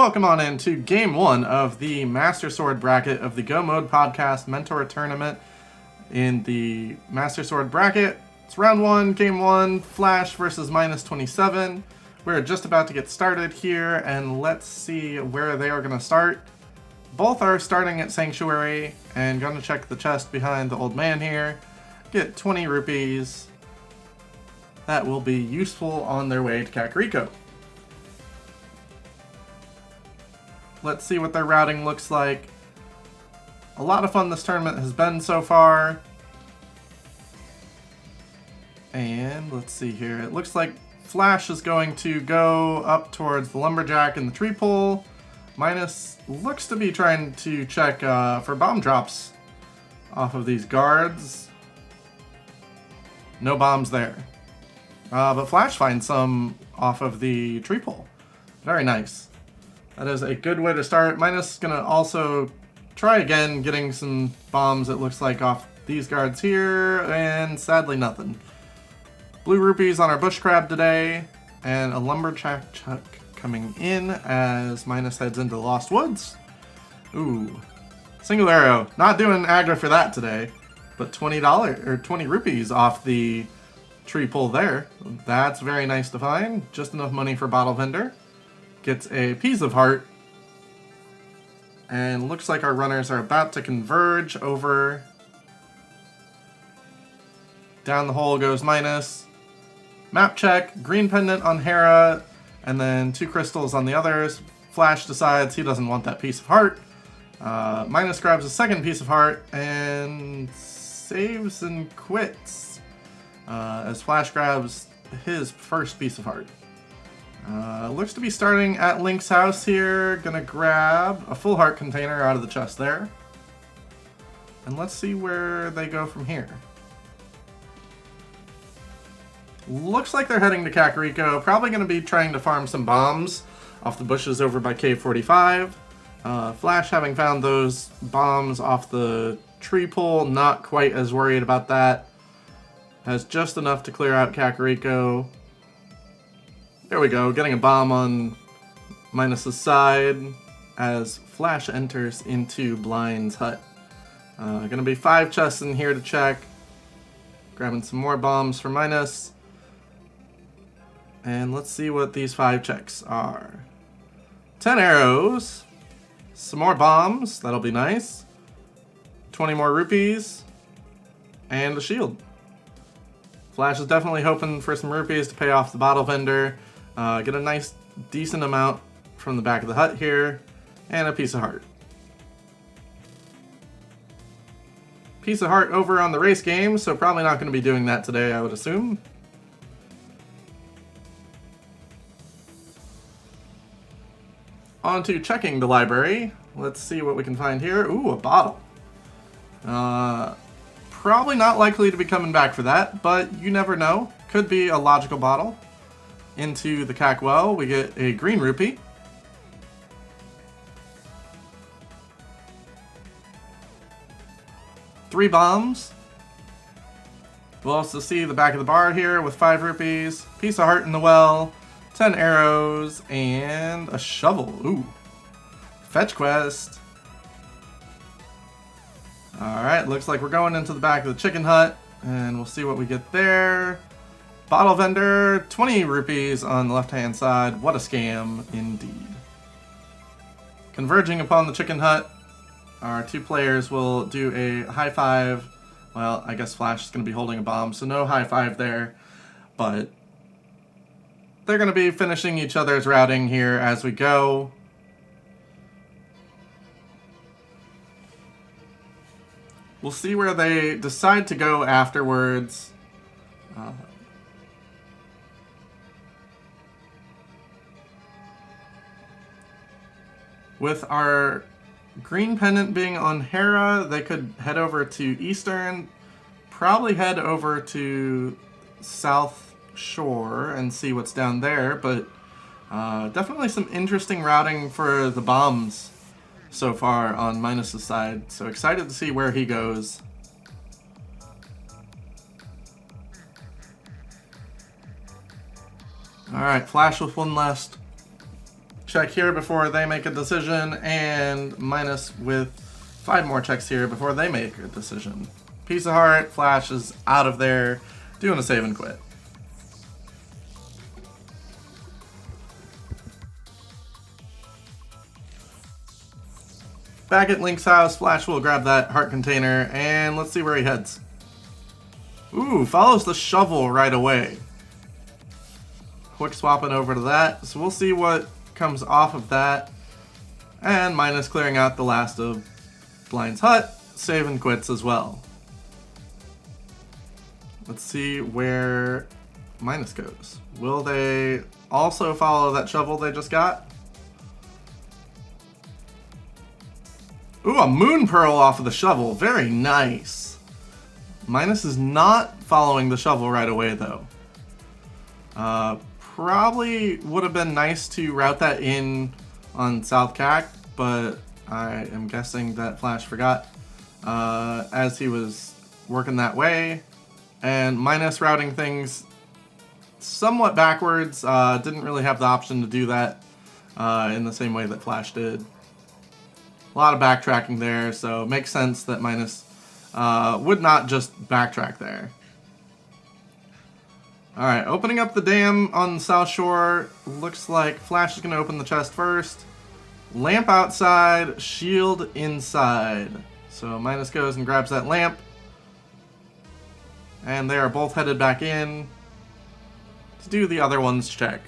welcome on into Game 1 of the Master Sword bracket of the GoModePodcast Mentor Tournament. In the Master Sword bracket, it's round 1, Game 1, Flash versus Minous27. We're just about to get started here, and let's see where they are going to start. Both are starting at Sanctuary, and going to check the chest behind the old man here. Get 20 rupees. That will be useful on their way to Kakariko. Let's see what their routing looks like. A lot of fun this tournament has been so far. And let's see here. It looks like Flash is going to go up towards the Lumberjack and the Tree Pole. Minus looks to be trying to check for bomb drops off of these guards. No bombs there. But Flash finds some off of the Tree Pole. Very nice. That is a good way to start. Minus is going to also try again getting some bombs, it looks like, off these guards here, and sadly nothing. Blue rupees on our bush crab today, and a lumberjack chuck coming in as Minus heads into the Lost Woods. Ooh, single arrow. Not doing aggro for that today, but $20 or 20 rupees off the tree pole there. That's very nice to find. Just enough money for bottle vendor. Gets a piece of heart. And looks like our runners are about to converge over. Down the hole goes Minus. Map check, green pendant on Hera, and then 2 crystals on the others. Flash decides he doesn't want that piece of heart. Minus grabs a second piece of heart and saves and quits. As Flash grabs his first piece of heart. Looks to be starting at Link's house here. Gonna grab a full heart container out of the chest there. And let's see where they go from here. Looks like they're heading to Kakariko. Probably gonna be trying to farm some bombs off the bushes over by Cave 45. Flash, having found those bombs off the tree pole, not quite as worried about that. Has just enough to clear out Kakariko. There we go, getting a bomb on Minus's side as Flash enters into Blind's hut. Gonna be 5 chests in here to check. Grabbing some more bombs for Minus. And let's see what these 5 checks are. 10 arrows. Some more bombs, that'll be nice. 20 more rupees. And a shield. Flash is definitely hoping for some rupees to pay off the bottle vendor. Get a nice, decent amount from the back of the hut here, and a piece of heart. Piece of heart over on the race game, so probably not going to be doing that today, I would assume. On to checking the library. Let's see what we can find here. Ooh, a bottle. Probably not likely to be coming back for that, but you never know. Could be a logical bottle. Into the Cack well, we get a green rupee. Three bombs. We'll also see the back of the bar here with 5 rupees. Piece of heart in the well. 10 arrows. And a shovel. Ooh. Fetch quest. Alright, looks like we're going into the back of the chicken hut. And we'll see what we get there. Bottle vendor, 20 rupees on the left-hand side. What a scam, indeed. Converging upon the chicken hut, our 2 players will do a high five. Well, I guess Flash is going to be holding a bomb, so no high five there. But they're going to be finishing each other's routing here as we go. We'll see where they decide to go afterwards. With our green pendant being on Hera, they could head over to Eastern, probably head over to South Shore and see what's down there, but definitely some interesting routing for the bombs so far on Minus's side, so excited to see where he goes. Alright, Flash with one last check here before they make a decision, and Minus with 5 more checks here before they make a decision. Piece of heart, Flash is out of there, doing a save and quit. Back at Link's house, Flash will grab that heart container, and let's see where he heads. Ooh, follows the shovel right away. Quick swapping over to that, so we'll see what comes off of that. And Minus clearing out the last of Blind's hut, save and quits as well. Let's see where Minus goes. Will they also follow that shovel they just got? Ooh, a moon pearl off of the shovel. Very nice. Minus is not following the shovel right away, though. Probably would have been nice to route that in on South Cac, but I am guessing that Flash forgot as he was working that way. And Minus routing things somewhat backwards. Didn't really have the option to do that in the same way that Flash did. A lot of backtracking there, so it makes sense that Minus would not just backtrack there. Alright, opening up the dam on the South Shore. Looks like Flash is going to open the chest first. Lamp outside, shield inside. So Minus goes and grabs that lamp. And they are both headed back in to do the other one's check.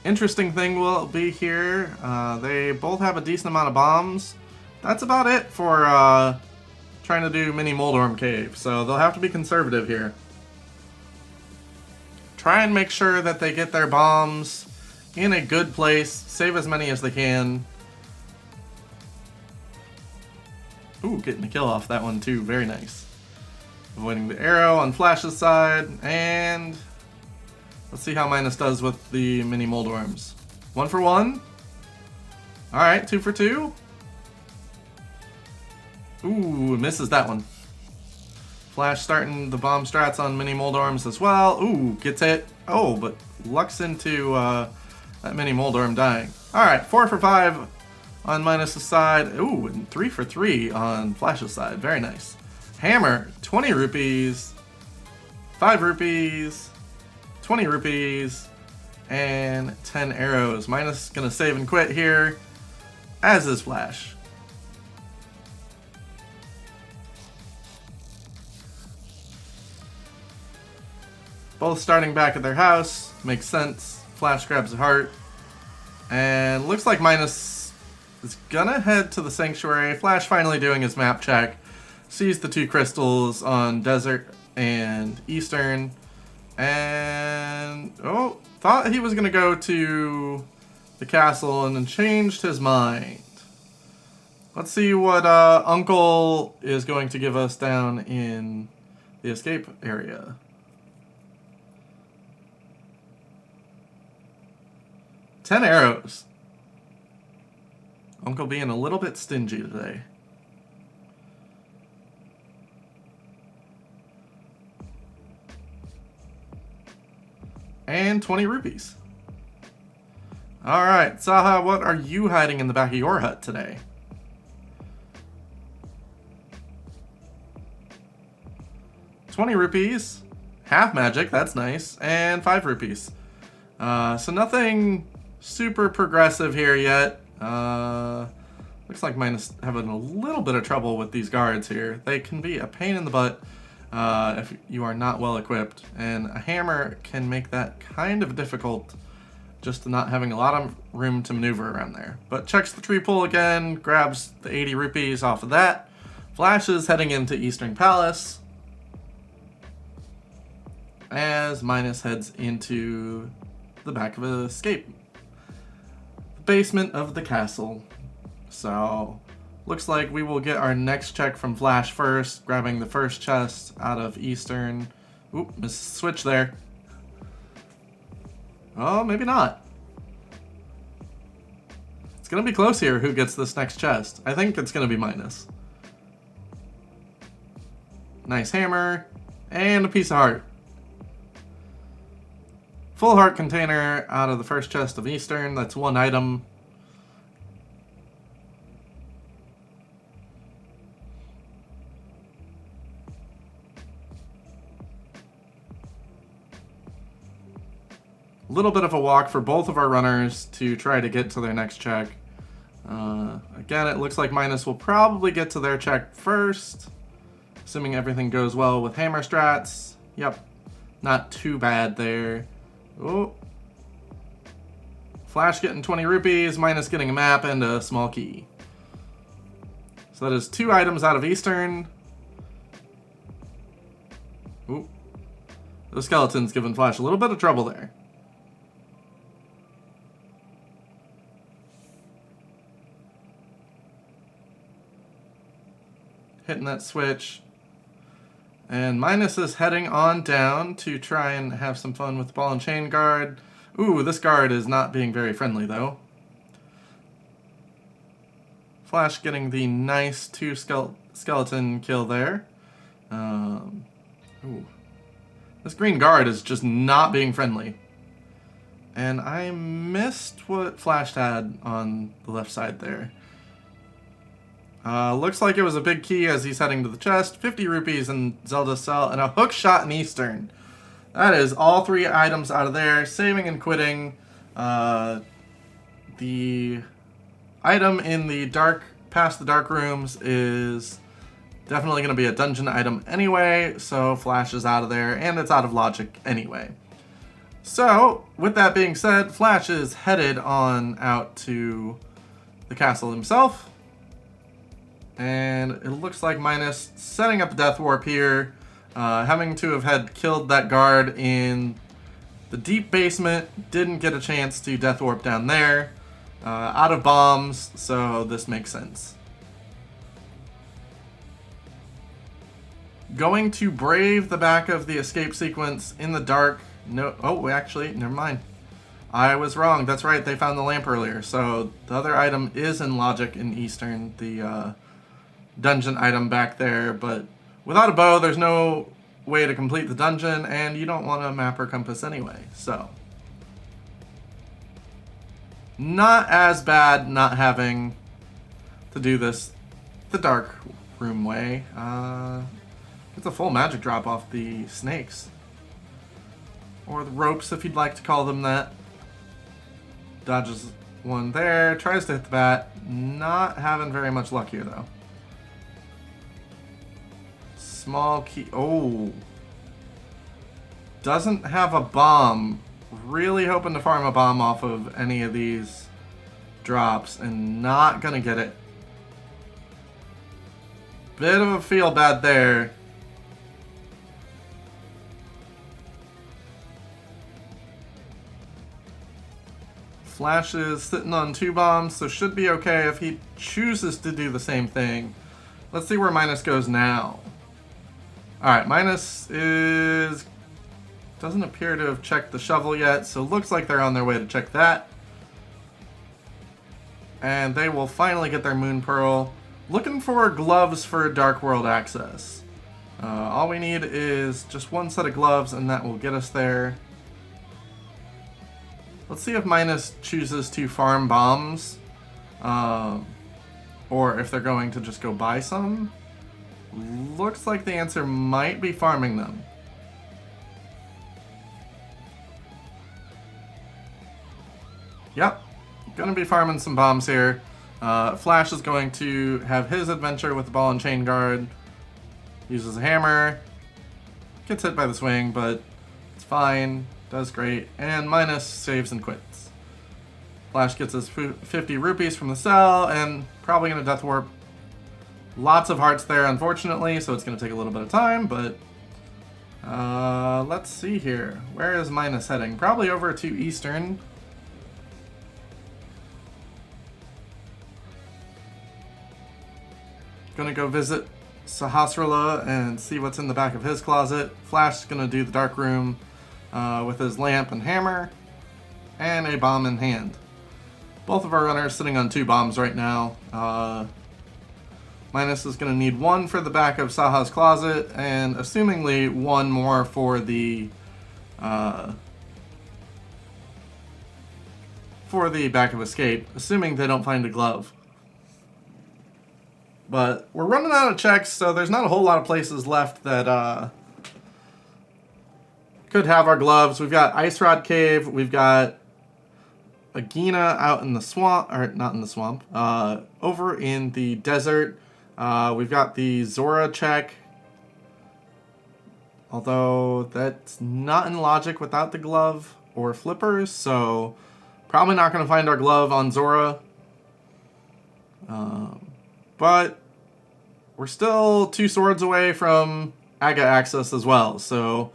Interesting thing will be here, they both have a decent amount of bombs. That's about it for trying to do mini Moldorm Cave, so they'll have to be conservative here. Try and make sure that they get their bombs in a good place, save as many as they can. Ooh, getting a kill off that one too, very nice. Avoiding the arrow on Flash's side, and let's see how Minus does with the mini Moldorms. 1 for 1. Alright, 2 for 2. Ooh, misses that one. Flash starting the bomb strats on mini Moldorms as well. Ooh, gets hit. Oh, but lucks into that mini Moldorm dying. Alright, 4 for 5 on Minus's side. Ooh, and 3 for 3 on Flash's side. Very nice. Hammer, 20 rupees. 5 rupees. 20 rupees. And 10 arrows. Minus gonna save and quit here, as is Flash. Both starting back at their house. Makes sense. Flash grabs a heart. And looks like Minus is gonna head to the Sanctuary. Flash finally doing his map check. Sees the 2 crystals on Desert and Eastern. And, oh, thought he was gonna go to the castle and then changed his mind. Let's see what Uncle is going to give us down in the escape area. $10 arrows. Uncle being a little bit stingy today. And 20 rupees. Alright, Saha, what are you hiding in the back of your hut today? $20 rupees. Half magic, that's nice. And 5 rupees. So nothing super progressive here yet. Looks like Minus having a little bit of trouble with these guards here. They can be a pain in the butt if you are not well equipped, and a hammer can make that kind of difficult, just not having a lot of room to maneuver around there. But checks the tree pole again, grabs the 80 rupees off of that. Flash is heading into Eastern Palace as Minus heads into the back of an escape. The basement of the castle. So, looks like we will get our next check from Flash first, grabbing the first chest out of Eastern. Oop, missed the switch there. Oh, maybe not. It's gonna be close here who gets this next chest. I think it's gonna be Minus. Nice hammer, and a piece of heart. Full heart container out of the first chest of Eastern. That's one item. A little bit of a walk for both of our runners to try to get to their next check. Again, it looks like Minus will probably get to their check first, assuming everything goes well with hammer strats. Yep, not too bad there. Oh, Flash getting 20 rupees, Minus getting a map and a small key. So that is 2 items out of Eastern. Ooh, the skeleton's giving Flash a little bit of trouble there. Hitting that switch. And Minus is heading on down to try and have some fun with the ball and chain guard. Ooh, this guard is not being very friendly though. Flash getting the nice 2 skeleton kill there. Ooh. This green guard is just not being friendly. And I missed what Flash had on the left side there. Looks like it was a big key as he's heading to the chest. 50 rupees in Zelda cell and a hook shot in Eastern. That is all 3 items out of there. Saving and quitting. The item in the dark, past the dark rooms is definitely going to be a dungeon item anyway. So Flash is out of there and it's out of logic anyway. So with that being said, Flash is headed on out to the castle himself. And it looks like Minus setting up a death warp here, having to have had killed that guard in the deep basement, didn't get a chance to death warp down there, out of bombs, so this makes sense. Going to brave the back of the escape sequence in the dark. No, oh, actually, never mind. I was wrong. That's right, they found the lamp earlier, so the other item is in logic in Eastern, the dungeon item back there, but without a bow there's no way to complete the dungeon and you don't want a map or compass anyway, so not as bad not having to do this the dark room way. It's a full magic drop off the snakes, or the ropes if you'd like to call them that. Dodges one there, tries to hit the bat, not having very much luck here though. Small key. Oh. Doesn't have a bomb. Really hoping to farm a bomb off of any of these drops and not gonna get it. Bit of a feel bad there. Flash is sitting on 2 bombs, so should be okay if he chooses to do the same thing. Let's see where Minus goes now. Alright, Minus doesn't appear to have checked the shovel yet, so looks like they're on their way to check that. And they will finally get their Moon Pearl. Looking for gloves for Dark World access. All we need is just 1 set of gloves and that will get us there. Let's see if Minus chooses to farm bombs. Or if they're going to just go buy some. Looks like the answer might be farming them. Yep, gonna be farming some bombs here. Flash is going to have his adventure with the ball and chain guard. Uses a hammer. Gets hit by the swing, but it's fine. Does great. And Minus saves and quits. Flash gets his 50 rupees from the cell and probably gonna death warp. Lots of hearts there, unfortunately, so it's going to take a little bit of time, but let's see here. Where is Minus heading? Probably over to Eastern. Gonna go visit Sahasrara and see what's in the back of his closet. Flash is gonna do the dark room with his lamp and hammer, and a bomb in hand. Both of our runners sitting on 2 bombs right now. Minus is going to need 1 for the back of Saha's closet, and assumingly 1 more for the for the back of escape, assuming they don't find a glove. But we're running out of checks, so there's not a whole lot of places left that could have our gloves. We've got Ice Rod Cave, we've got Agina out in the swamp, or not in the swamp, over in the desert. We've got the Zora check, although that's not in logic without the glove or flippers, so probably not going to find our glove on Zora. But we're still 2 swords away from Aga access as well, so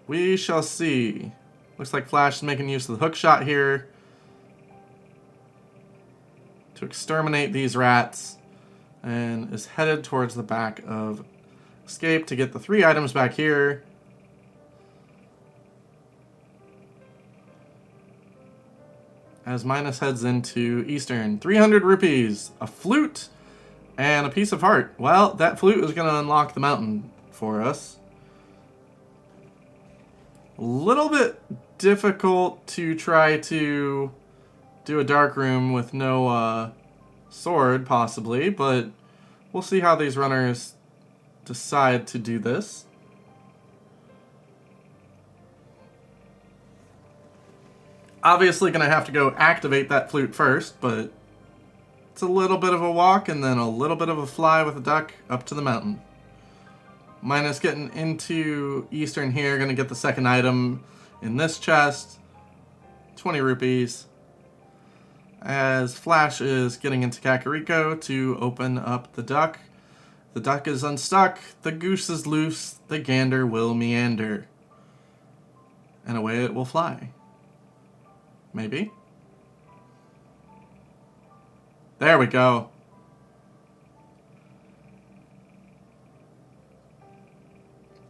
we shall see. Looks like Flash is making use of the hook shot here to exterminate these rats, and is headed towards the back of escape to get the 3 items back here. As Minus heads into Eastern. 300 rupees, a flute, and a piece of heart. Well, that flute is going to unlock the mountain for us. A little bit difficult to try to do a dark room with no sword, possibly, but we'll see how these runners decide to do this. Obviously going to have to go activate that flute first, but it's a little bit of a walk and then a little bit of a fly with a duck up to the mountain. Minus getting into Eastern here, going to get the second item in this chest. 20 rupees. As Flash is getting into Kakariko to open up the duck. The duck is unstuck, the goose is loose, the gander will meander. And away it will fly. Maybe? There we go.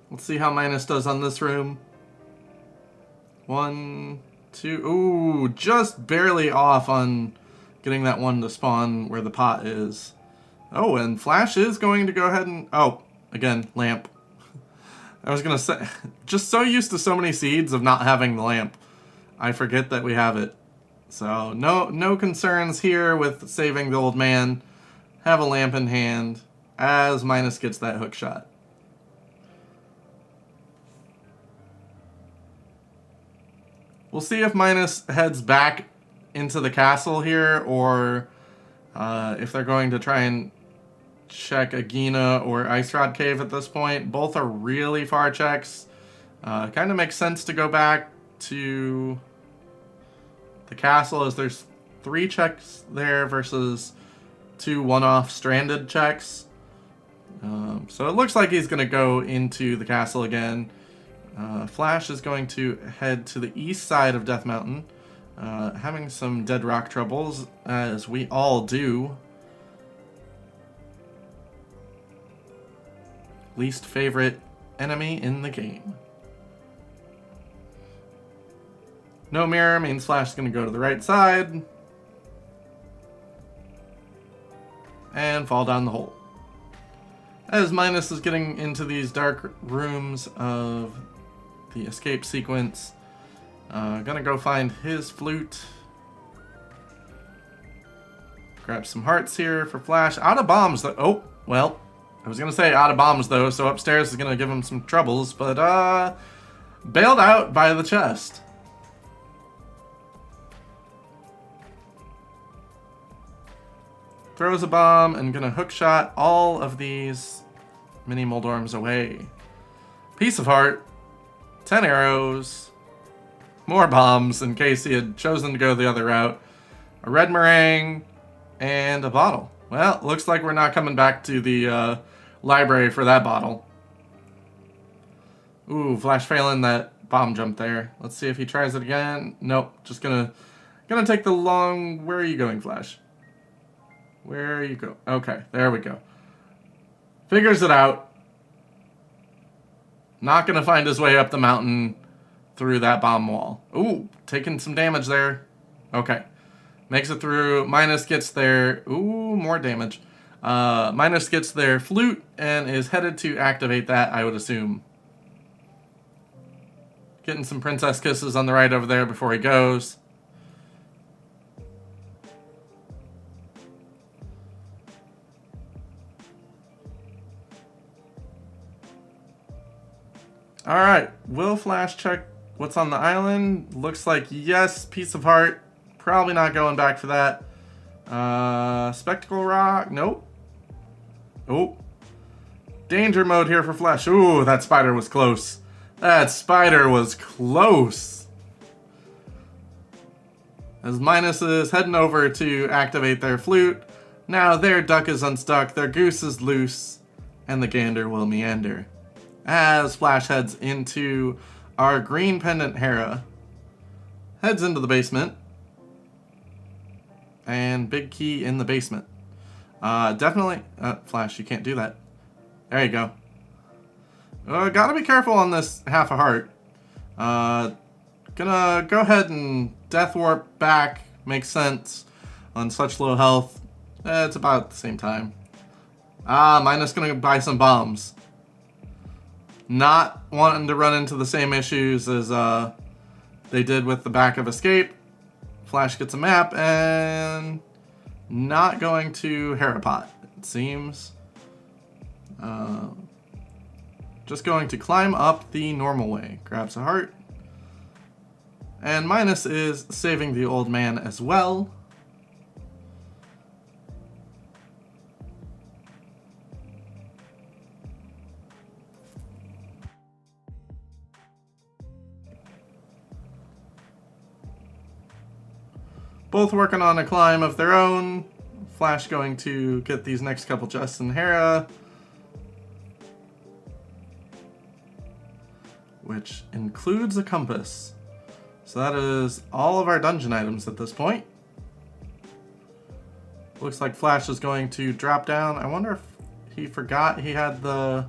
Let's see how Minus does on this room. 1, 2... Ooh, just barely off on getting that one to spawn where the pot is. Oh, and Flash is going to go ahead and... Oh, again, lamp. I was going to say... Just so used to so many seeds of not having the lamp, I forget that we have it. So, no concerns here with saving the old man. Have a lamp in hand as Minus gets that hook shot. We'll see if Minus heads back into the castle here, or if they're going to try and check Agina or Ice Rod Cave at this point. Both are really far checks. Kind of makes sense to go back to the castle, as there's 3 checks there versus 2 one-off stranded checks. So it looks like he's going to go into the castle again. Flash is going to head to the east side of Death Mountain, having some dead rock troubles, as we all do. Least favorite enemy in the game. No mirror means Flash is going to go to the right side and fall down the hole. As Minus is getting into these dark rooms of the escape sequence, gonna go find his flute. Grab some hearts here for Flash. Out of bombs, though. Oh, well, I was gonna say out of bombs, though, so upstairs is gonna give him some troubles, but bailed out by the chest. Throws a bomb and gonna hookshot all of these mini Moldorms away. Piece of heart, 10 arrows, more bombs in case he had chosen to go the other route, a red meringue, and a bottle. Well, looks like we're not coming back to the library for that bottle. Ooh, Flash failing that bomb jump there. Let's see if he tries it again. Nope, just gonna take the long... Where are you going, Flash? Where you go? Okay, there we go. Figures it out. Not gonna find his way up the mountain through that bomb wall. Ooh, taking some damage there. Okay. Makes it through. Minus gets there. Ooh, more damage. Minus gets their flute and is headed to activate that, I would assume. Getting some princess kisses on the right over there before he goes. Alright, will Flash check what's on the island? Looks like yes, piece of heart. Probably not going back for that. Spectacle rock, nope. Oh. Danger mode here for Flash. Ooh, that spider was close. That spider was close. As Minus is heading over to activate their flute, now their duck is unstuck, their goose is loose, and the gander will meander. As Flash heads into our green pendant Hera, heads into the basement, and big key in the basement. Definitely, Flash, you can't do that. There you go. Gotta be careful on this half a heart. Gonna go ahead and death warp back. Makes sense on such low health. It's about the same time. Minus gonna buy some bombs. Not wanting to run into the same issues as they did with the back of Escape. Flash gets a map and not going to Harapot, it seems. Just going to climb up the normal way. Grabs a heart. And Minus is saving the old man as well. Both working on a climb of their own. Flash going to get these next couple chests in Hera, which includes a compass. So that is all of our dungeon items at this point. Looks like Flash is going to drop down. I wonder if he forgot he had the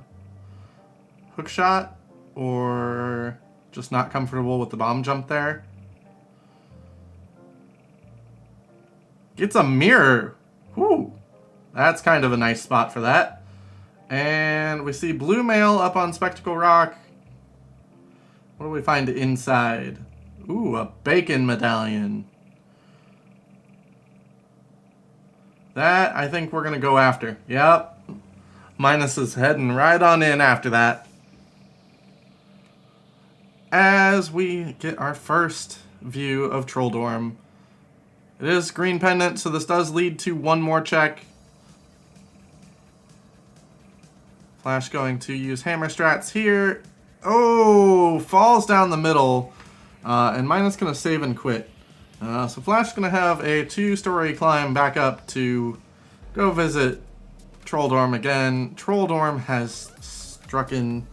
hook shot or just not comfortable with the bomb jump there. Gets a mirror. Whew. That's kind of a nice spot for that. And we see blue mail up on Spectacle Rock. What do we find inside? Ooh, a bacon medallion. That I think we're gonna go after. Yep. Minus is heading right on in after that. As we get our first view of Troll Dorm. It is green pendant, so this does lead to one more check. Flash going to use hammer strats here. Oh, falls down the middle. And Minus going to save and quit. So Flash is going to have a 2-story climb back up to go visit Troll Dorm again. Troll Dorm has stricken,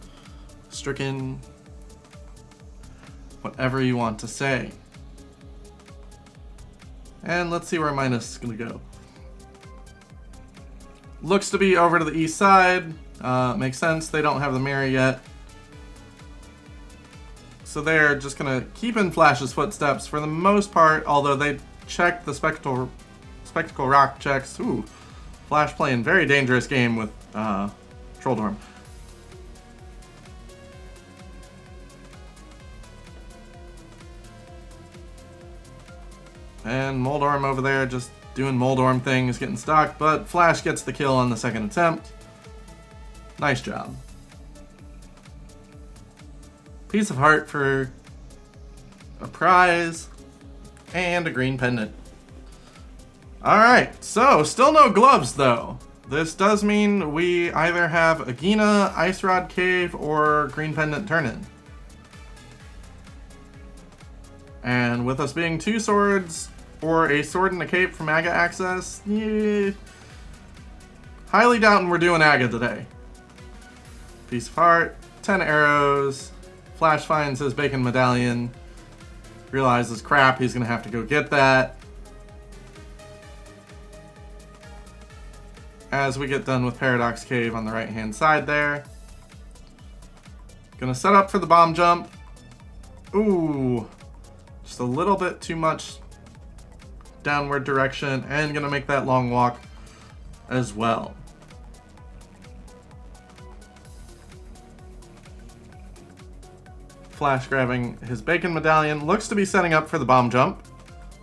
whatever you want to say. And let's see where Minus is going to go. Looks to be over to the east side. Makes sense. They don't have the mirror yet. So they're just going to keep in Flash's footsteps for the most part, although they check the Spectacle Rock checks. Ooh, Flash playing very dangerous game with Troll Dorm. And Moldorm over there just doing Moldorm things, getting stuck, but Flash gets the kill on the second attempt. Nice job. Piece of heart for a prize and a green pendant. Alright, so still no gloves though. This does mean we either have Agina, Ice Rod Cave, or green pendant turn-in. And with us being 2 swords, or a sword and a cape from Aga access, highly doubting we're doing Aga today. Piece of heart, 10 arrows, Flash finds his bacon medallion, realizes crap, he's gonna have to go get that. As we get done with Paradox Cave on the right hand side there. Gonna set up for the bomb jump. Ooh, just a little bit too much downward direction, and gonna make that long walk as well. Flash grabbing his bacon medallion, looks to be setting up for the bomb jump.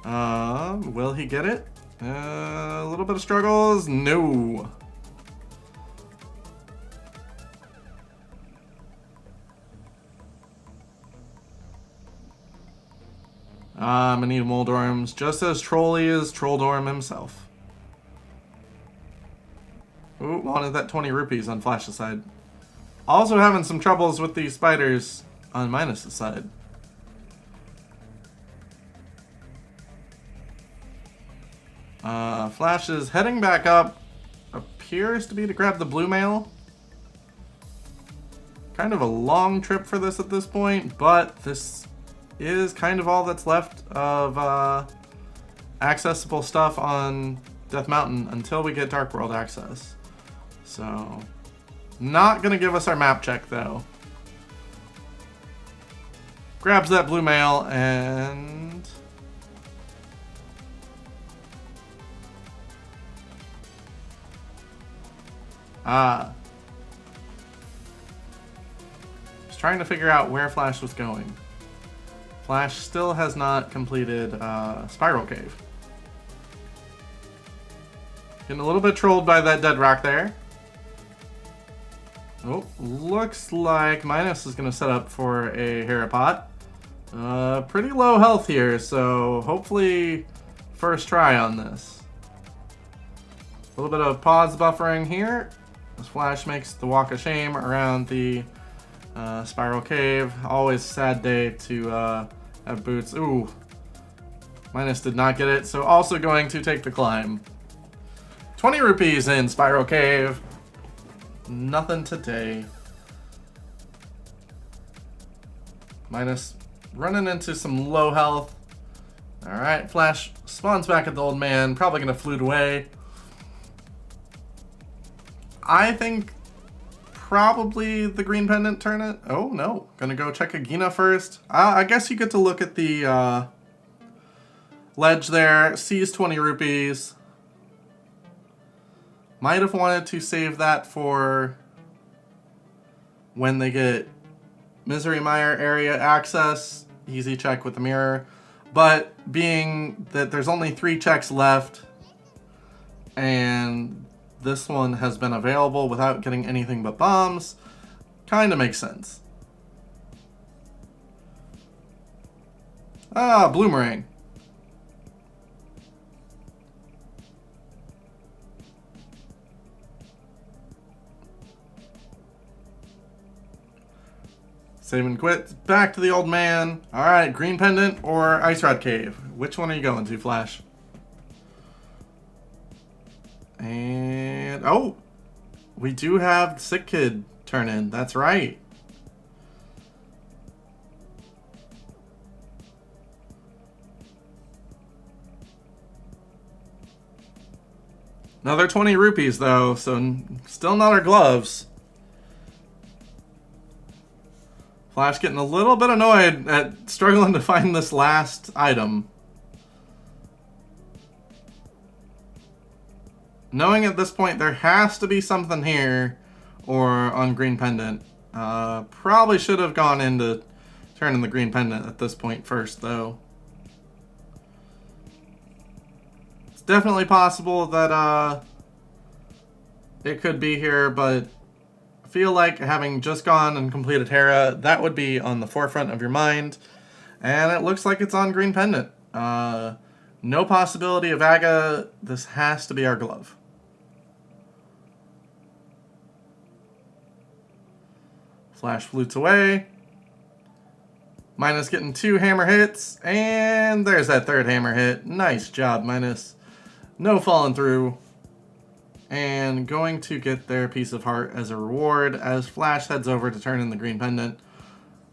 Will he get it? A little bit of struggles, no. Manita Moldorms, just as trolly as Trolldorm himself. Ooh, wanted that 20 rupees on Flash's side. Also having some troubles with these spiders on Minus' side. Flash is heading back up. Appears to be to grab the blue mail. Kind of a long trip for this at this point, but this is kind of all that's left of accessible stuff on Death Mountain until we get Dark World access. So, not gonna give us our map check though. Grabs that blue mail and just trying to figure out where Flash was going. Flash still has not completed Spiral Cave. Getting a little bit trolled by that dead rock there. Oh, looks like Minus is going to set up for a Harapot. Pretty low health here, so hopefully first try on this. A little bit of pause buffering here as Flash makes the walk of shame around the Spiral Cave. Always a sad day to have boots. Ooh, Minus did not get it, so also going to take the climb. 20 rupees in Spiral Cave. Nothing today. Minus running into some low health. Alright, Flash spawns back at the old man. Probably going to flute away. I think probably the green pendant turn it. Oh no, gonna go check Agina first. I guess you get to look at the ledge there. Sees 20 rupees. Might have wanted to save that for when they get Misery Mire area access. Easy check with the mirror. But being that there's only 3 checks left and this one has been available without getting anything but bombs, kind of makes sense. Bloomerang. Save and quit. Back to the old man. Alright, green pendant or Ice Rod Cave? Which one are you going to, Flash? And oh, we do have Sick Kid turn in. That's right. Another 20 rupees though, so still not our gloves. Flash getting a little bit annoyed at struggling to find this last item. Knowing at this point there has to be something here or on green pendant. Probably should have gone into turning the green pendant at this point first though. It's definitely possible that it could be here, but I feel like having just gone and completed Hera, that would be on the forefront of your mind. And it looks like it's on green pendant. No possibility of Aga. This has to be our glove. Flash flutes away. Minus getting 2 hammer hits. And there's that 3rd hammer hit. Nice job, Minus. No falling through. And going to get their piece of heart as a reward as Flash heads over to turn in the green pendant.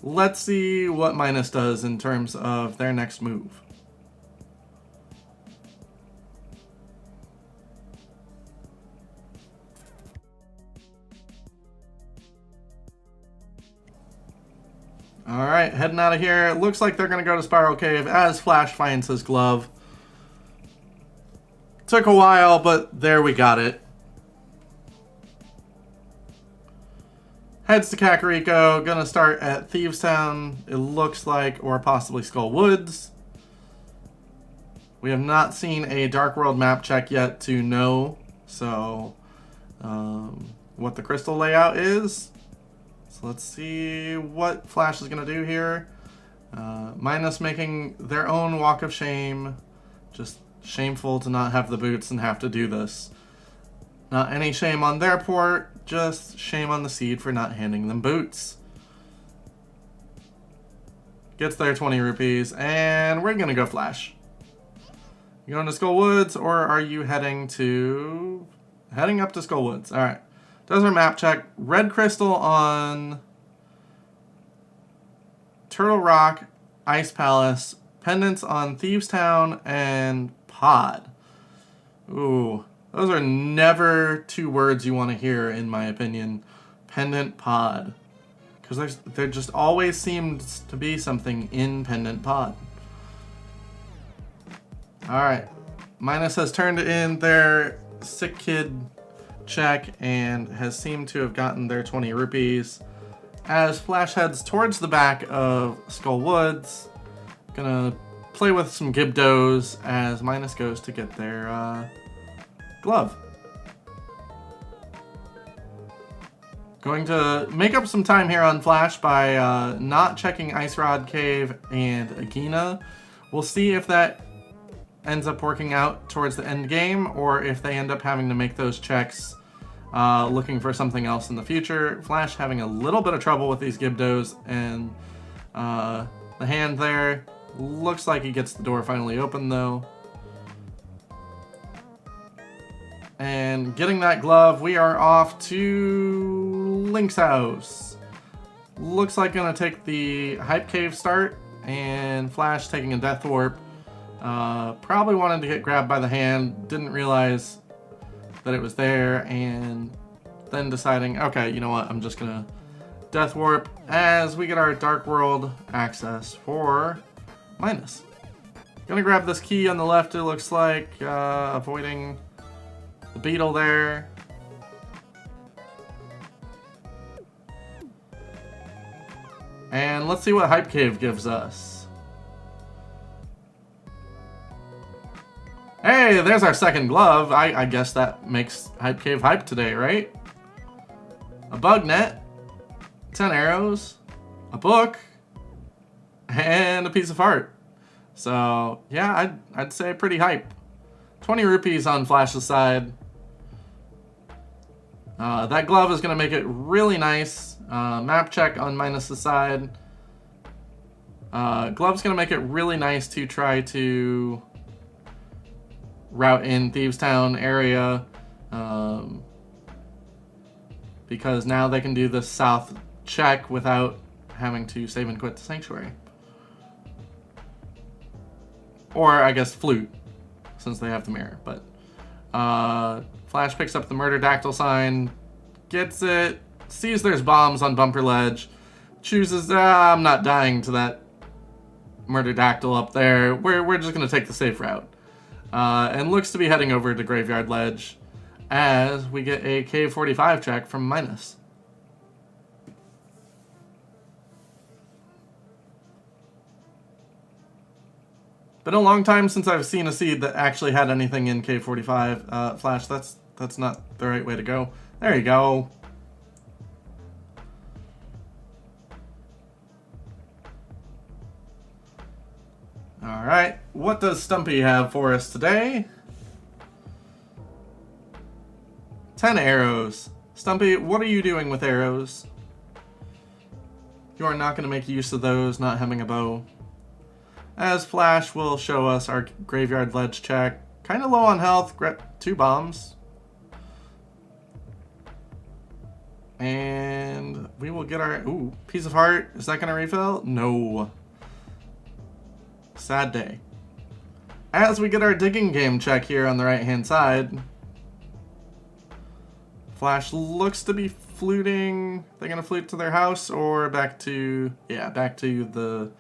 Let's see what Minus does in terms of their next move. Alright, heading out of here. It looks like they're going to go to Spiral Cave as Flash finds his glove. Took a while, but there we got it. Heads to Kakariko, gonna start at Thieves Town, it looks like, or possibly Skull Woods. We have not seen a Dark World map check yet to know, so what the crystal layout is. So let's see what Flash is gonna do here. Minus making their own walk of shame. Just shameful to not have the boots and have to do this. Not any shame on their port, just shame on the seed for not handing them boots. Gets their 20 rupees, and we're gonna go Flash. You going to Skull Woods, or are you heading up to Skull Woods? All right. Does our map check. Red Crystal on Turtle Rock, Ice Palace, Pendants on Thieves Town, and Pod. Ooh, those are never two words you want to hear, in my opinion. Pendant, Pod. Because there just always seems to be something in Pendant Pod. Alright. Minus has turned in their sick kid check and has seemed to have gotten their 20 rupees. As Flash heads towards the back of Skull Woods, gonna play with some Gibdos as Minus goes to get their glove. Going to make up some time here on Flash by not checking Ice Rod Cave and Agina. We'll see if that ends up working out towards the end game, or if they end up having to make those checks looking for something else in the future. Flash having a little bit of trouble with these Gibdos, and the hand there looks like he gets the door finally open though. And getting that glove, we are off to Link's house. Looks like gonna take the Hype Cave start, and Flash taking a Death Warp. Probably wanted to get grabbed by the hand, didn't realize that it was there, and then deciding, okay, you know what, I'm just gonna Death Warp as we get our Dark World access for Minus. Gonna grab this key on the left, it looks like, avoiding the beetle there. And let's see what Hype Cave gives us. Hey, there's our second glove. I guess that makes Hype Cave hype today, right? A bug net, 10 arrows, a book, and a piece of heart. So, yeah, I'd say pretty hype. 20 rupees on Flash's side. That glove is going to make it really nice. Map check on Minus's side. Glove's going to make it really nice to try to route in Thieves Town area. Because now they can do the south check without having to save and quit the Sanctuary. Or, I guess, Flute, since they have the mirror. But Flash picks up the Murder Dactyl sign, gets it, sees there's bombs on Bumper Ledge, chooses, I'm not dying to that Murder Dactyl up there. We're just going to take the safe route. And looks to be heading over to Graveyard Ledge as we get a K45 check from Minus. Been a long time since I've seen a seed that actually had anything in K45. Flash, that's not the right way to go. There you go. Alright, what does Stumpy have for us today? 10 arrows. Stumpy, what are you doing with arrows? You are not going to make use of those, not having a bow. As Flash will show us our Graveyard Ledge check. Kind of low on health, 2 bombs. And we will get our, piece of heart. Is that going to refill? No. Sad day. As we get our digging game check here on the right hand side. Flash looks to be fluting. They're going to flute to their house or back to the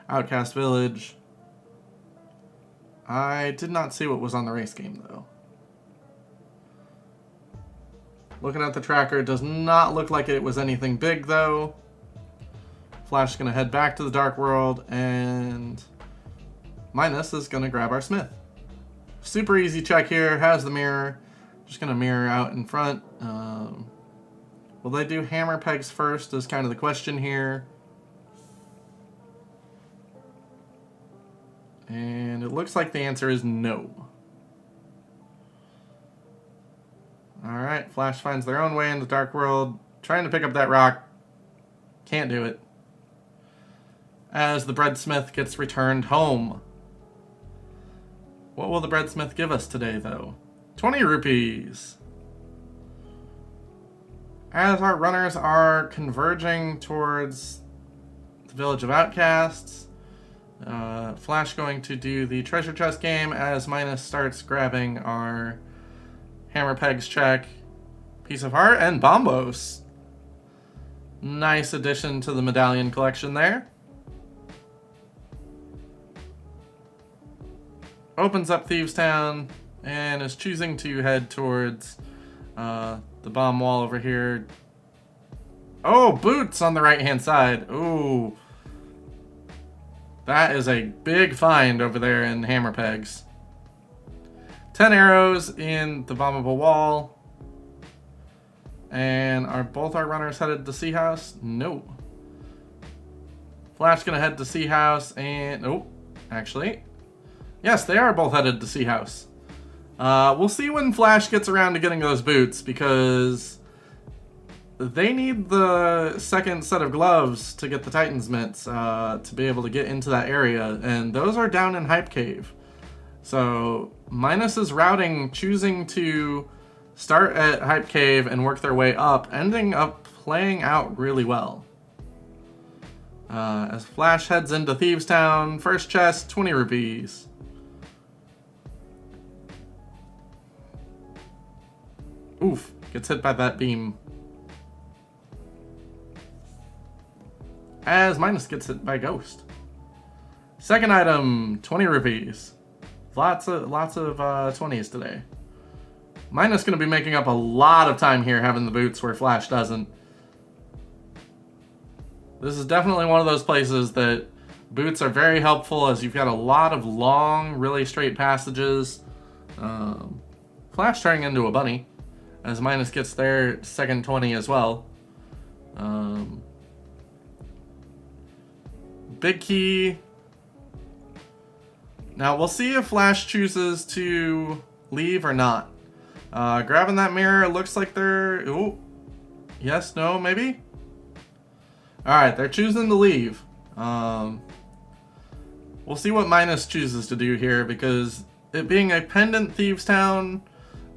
Outcast Village. I did not see what was on the race game, though. Looking at the tracker, it does not look like it was anything big, though. Flash is going to head back to the Dark World, and Minus is going to grab our Smith. Super easy check here. Has the mirror. Just going to mirror out in front. Will they do hammer pegs first is kind of the question here. And it looks like the answer is no. Alright, Flash finds their own way in the Dark World. Trying to pick up that rock. Can't do it. As the breadsmith gets returned home. What will the breadsmith give us today, though? 20 rupees. As our runners are converging towards the village of outcasts, Flash going to do the treasure chest game as Minus starts grabbing our hammer pegs check, piece of heart, and bombos. Nice addition to the medallion collection there. Opens up Thieves Town and is choosing to head towards the bomb wall over here. Oh, boots on the right hand side. Ooh. That is a big find over there in hammer pegs. 10 arrows in the bombable wall. And are both our runners headed to Sea House? No. Flash gonna head to Sea House and... oh, actually. Yes, they are both headed to Sea House. We'll see when Flash gets around to getting those boots, because they need the second set of gloves to get the Titan's mitts to be able to get into that area, and those are down in Hype Cave. So Minus's routing, choosing to start at Hype Cave and work their way up, ending up playing out really well. As Flash heads into Thieves Town, first chest, 20 rupees. Oof, gets hit by that beam. As Minus gets hit by Ghost. Second item, 20 rupees. Lots of 20s today. Minus gonna be making up a lot of time here having the boots where Flash doesn't. This is definitely one of those places that boots are very helpful, as you've got a lot of long, really straight passages. Flash turning into a bunny, as Minus gets their second 20 as well. Big key. Now we'll see if Flash chooses to leave or not. Grabbing that mirror, looks like they're... ooh. Yes, no, maybe? Alright, they're choosing to leave. We'll see what Minus chooses to do here, because it being a pendant Thieves Town,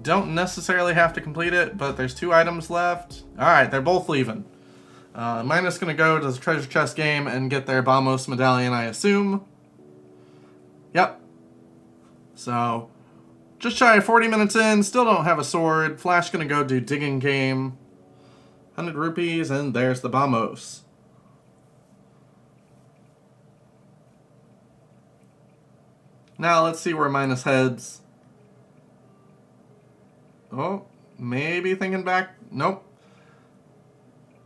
don't necessarily have to complete it, but there's 2 items left. Alright, they're both leaving. Minus gonna go to the treasure chest game and get their Bombos medallion, I assume. Yep. So, just shy of 40 minutes in, still don't have a sword. Flash gonna go do digging game. 100 rupees, and there's the Bombos. Now let's see where Minus heads. Oh, maybe thinking back. Nope.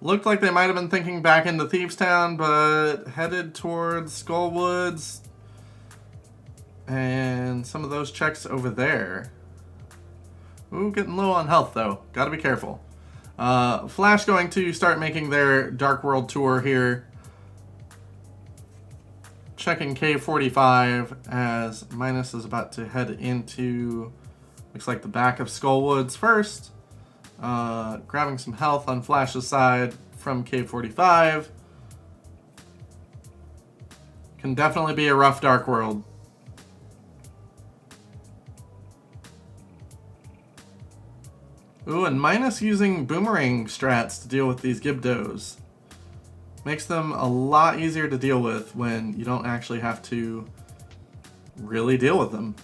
Looked like they might have been thinking back into Thieves Town, but headed towards Skullwoods. And some of those checks over there. Ooh, getting low on health though. Gotta be careful. Flash going to start making their Dark World tour here. Checking Cave 45 as Minus is about to head into, looks like the back of Skullwoods first. Grabbing some health on Flash's side from Cave 45. Can definitely be a rough Dark World. Ooh, and Minus using boomerang strats to deal with these Gibdos. Makes them a lot easier to deal with when you don't actually have to really deal with them.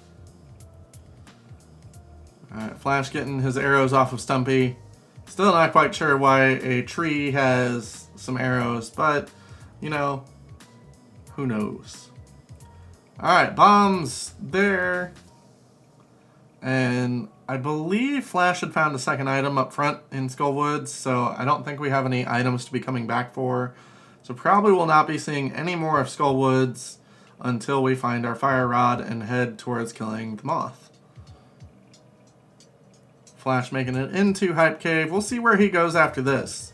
Alright, Flash getting his arrows off of Stumpy. Still not quite sure why a tree has some arrows, but, you know, who knows. Alright, bombs there. And I believe Flash had found a second item up front in Skullwoods, so I don't think we have any items to be coming back for. So probably will not be seeing any more of Skullwoods until we find our fire rod and head towards killing the moth. Flash making it into Hype Cave. We'll see where he goes after this.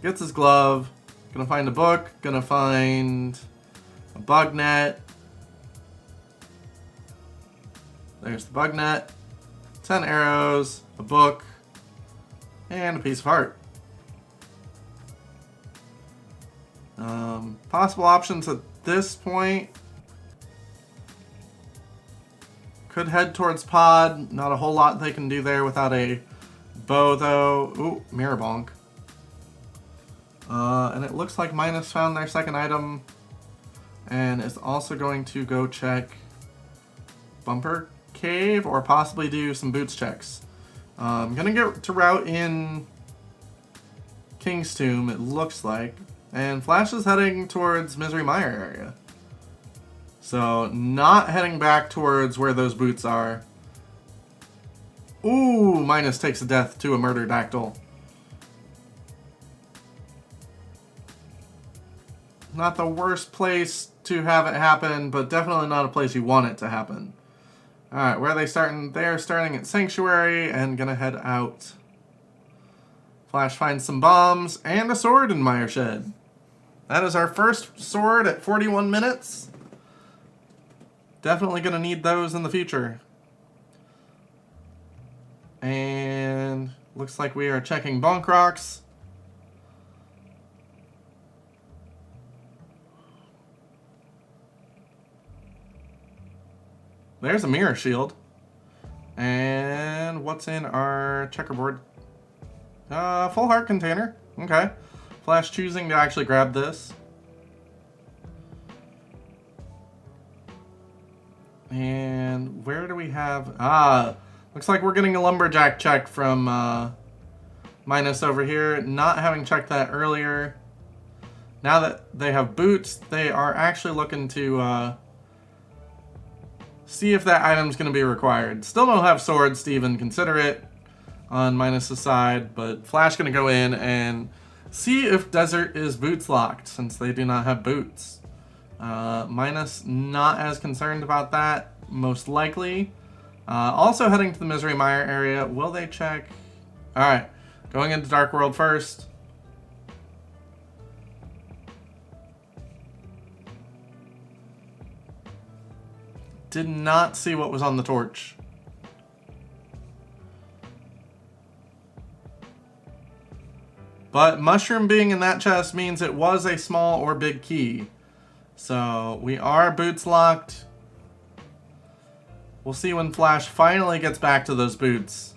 Gets his glove. Gonna find a book. Gonna find a bug net. There's the bug net, 10 arrows, a book, and a piece of heart. Possible options at this point. Could head towards pod. Not a whole lot they can do there without a bow, though. Ooh, mirror bonk. And it looks like Minus found their second item and is also going to go check Bumper Cave or possibly do some boots checks. I'm going to get to route in King's Tomb, it looks like. And Flash is heading towards Misery Mire area. So, not heading back towards where those boots are. Ooh, Minus takes a death to a murder dactyl. Not the worst place to have it happen, but definitely not a place you want it to happen. Alright, where are they starting? They're starting at Sanctuary and gonna head out. Flash finds some bombs and a sword in Mire Shed. That is our first sword at 41 minutes. Definitely gonna need those in the future. And looks like we are checking bonk rocks. There's a mirror shield. And what's in our checkerboard? Full heart container. Okay. Flash choosing to actually grab this. And where do we have... looks like we're getting a lumberjack check from Minus over here. Not having checked that earlier. Now that they have boots, they are actually looking to see if that item's going to be required. Still don't have swords to even consider it on Minus's side, but Flash going to go in and see if Desert is boots locked, since they do not have boots. Minus not as concerned about that, most likely. Also heading to the Misery Mire area. Will they check? Alright, going into Dark World first. Did not see what was on the torch. But mushroom being in that chest means it was a small or big key. So we are boots locked. We'll see when Flash finally gets back to those boots.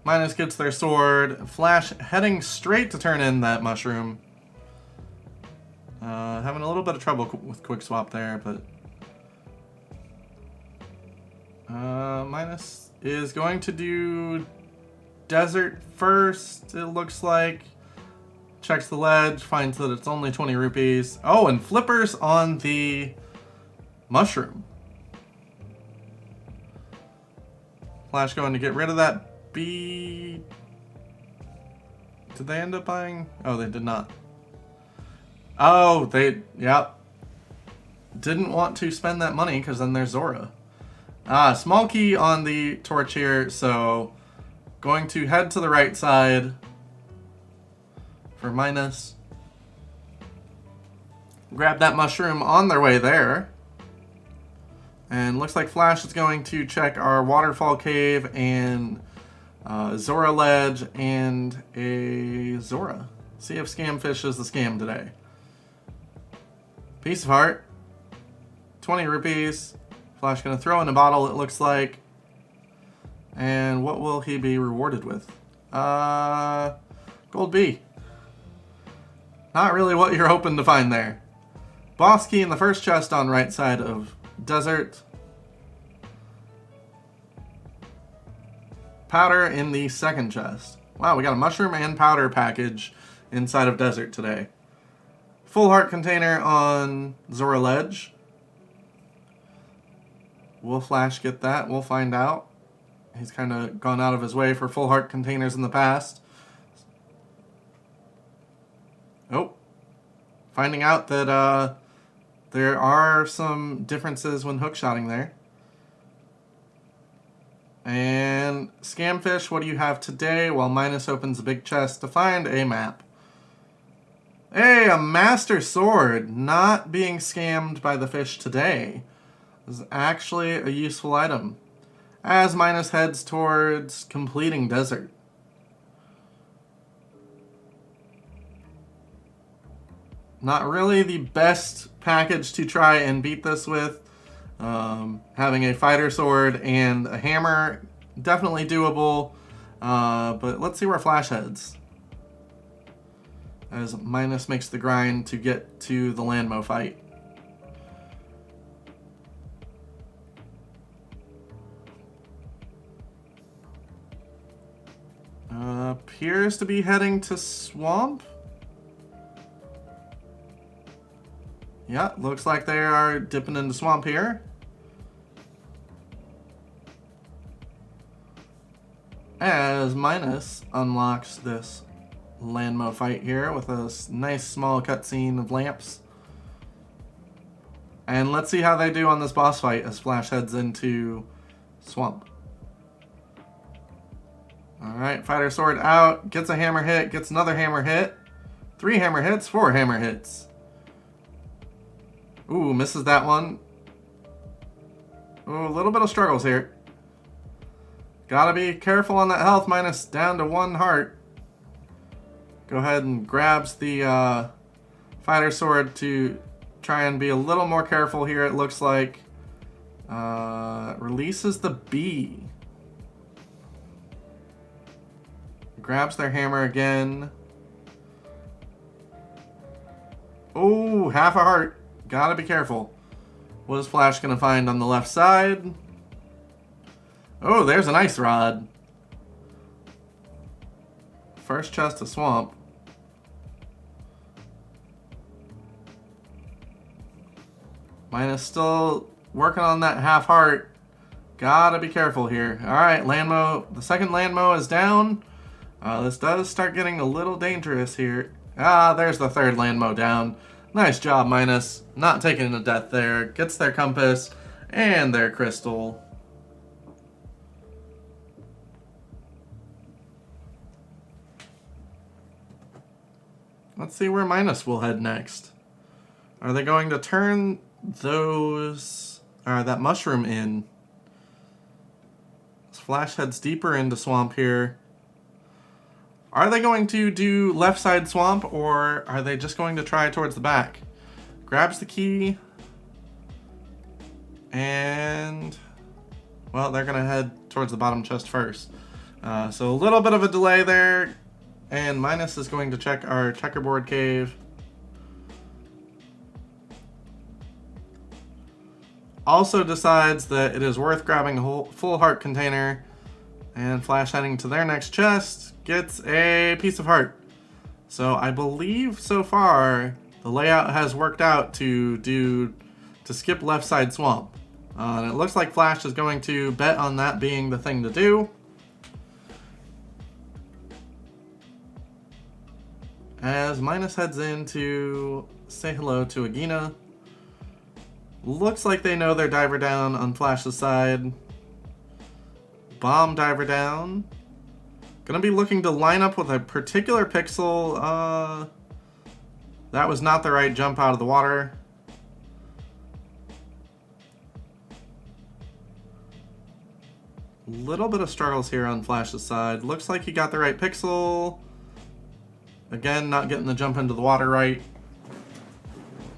Minus gets their sword. Flash heading straight to turn in that mushroom. Having a little bit of trouble with quick swap there, but Minus is going to do Desert first, it looks like. Checks the ledge, finds that it's only 20 rupees. Oh, and flippers on the mushroom. Flash going to get rid of that bee. Did they end up buying? Oh, they did not. Oh, yep. Didn't want to spend that money because then there's Zora. Small key on the torch here, so going to head to the right side for Minus. Grab that mushroom on their way there. And looks like Flash is going to check our waterfall cave and Zora ledge and a Zora. See if Scamfish is the scam today. Piece of heart. 20 rupees. Flash gonna throw in a bottle, it looks like. And what will he be rewarded with? Gold B. Not really what you're hoping to find there. Boss key in the first chest on right side of Desert. Powder in the second chest. Wow, we got a mushroom and powder package inside of Desert today. Full heart container on Zora ledge. Will Flash get that? We'll find out. He's kind of gone out of his way for full heart containers in the past. Oh. Finding out that there are some differences when hookshotting there. And Scamfish, what do you have today? While Minus opens a big chest to find a map. Hey, a Master Sword. Not being scammed by the fish today. This is actually a useful item as Minus heads towards completing Desert. Not really the best package to try and beat this with. Having a fighter sword and a hammer, definitely doable. But let's see where Flash heads, as Minus makes the grind to get to the Landmo fight. Appears to be heading to Swamp. Yeah, looks like they are dipping into Swamp here. As Minus unlocks this Landmo fight here with a nice small cutscene of lamps. And let's see how they do on this boss fight as Flash heads into Swamp. Alright, fighter sword out, gets a hammer hit, gets another hammer hit. 3 hammer hits, 4 hammer hits. Ooh, misses that one. Ooh, a little bit of struggles here. Gotta be careful on that health. Minus down to 1 heart. Go ahead and grabs the fighter sword to try and be a little more careful here, it looks like. Releases the bee. Grabs their hammer again. Oh, half a heart. Gotta be careful. What is Flash gonna find on the left side? Oh, there's an ice rod. First chest of Swamp. Minus still working on that half heart. Gotta be careful here. Alright, Landmo. The second Landmo is down. This does start getting a little dangerous here. There's the third Landmo down. Nice job, Minus. Not taking a death there. Gets their compass and their crystal. Let's see where Minus will head next. Are they going to turn that mushroom in? Flash heads deeper into Swamp here. Are they going to do left side Swamp, or are they just going to try towards the back? Grabs the key. And, well, they're going to head towards the bottom chest first. So a little bit of a delay there. And Minus is going to check our checkerboard cave. Also decides that it is worth grabbing a full heart container. And Flash heading to their next chest gets a piece of heart. So I believe so far the layout has worked out to skip left side Swamp. And it looks like Flash is going to bet on that being the thing to do. As Minus heads in to say hello to Agina. Looks like they know their diver down on Flash's side. Bomb diver down. Gonna be looking to line up with a particular pixel. That was not the right jump out of the water. Little bit of struggles here on Flash's side. Looks like he got the right pixel. Again, not getting the jump into the water right.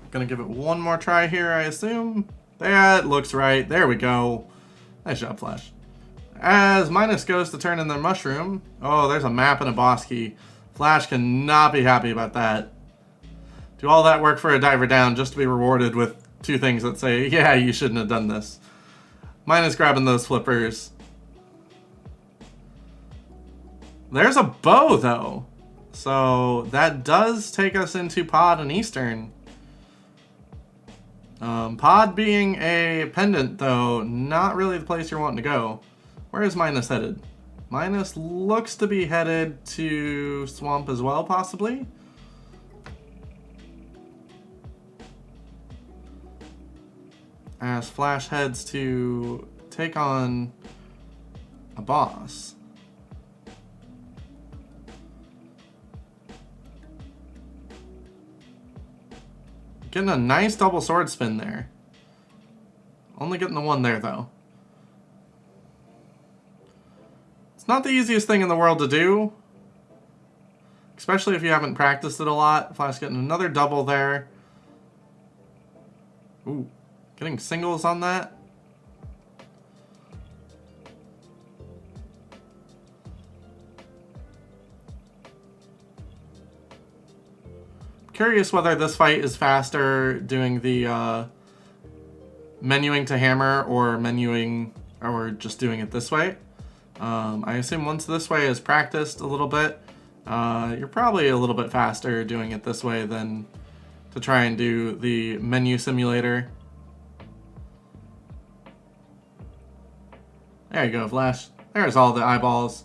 Gonna give it one more try here, I assume. That looks right. There we go. Nice job, Flash. As Minus goes to turn in their mushroom. Oh, there's a map and a boss key. Flash cannot be happy about that. Do all that work for a diver down just to be rewarded with 2 things that say, yeah, you shouldn't have done this. Minus grabbing those flippers. There's a bow, though. So that does take us into Pod and Eastern. Pod being a pendant, though, not really the place you're wanting to go. Where is Minus headed? Minus looks to be headed to Swamp as well, possibly. As Flash heads to take on a boss. Getting a nice double sword spin there. Only getting the one there, though. It's not the easiest thing in the world to do, especially if you haven't practiced it a lot. Flash getting another double there. Ooh, getting singles on that. Curious whether this fight is faster doing the menuing to hammer or menuing or just doing it this way. I assume once this way is practiced a little bit, you're probably a little bit faster doing it this way than to try and do the menu simulator. There you go, Flash. There's all the eyeballs.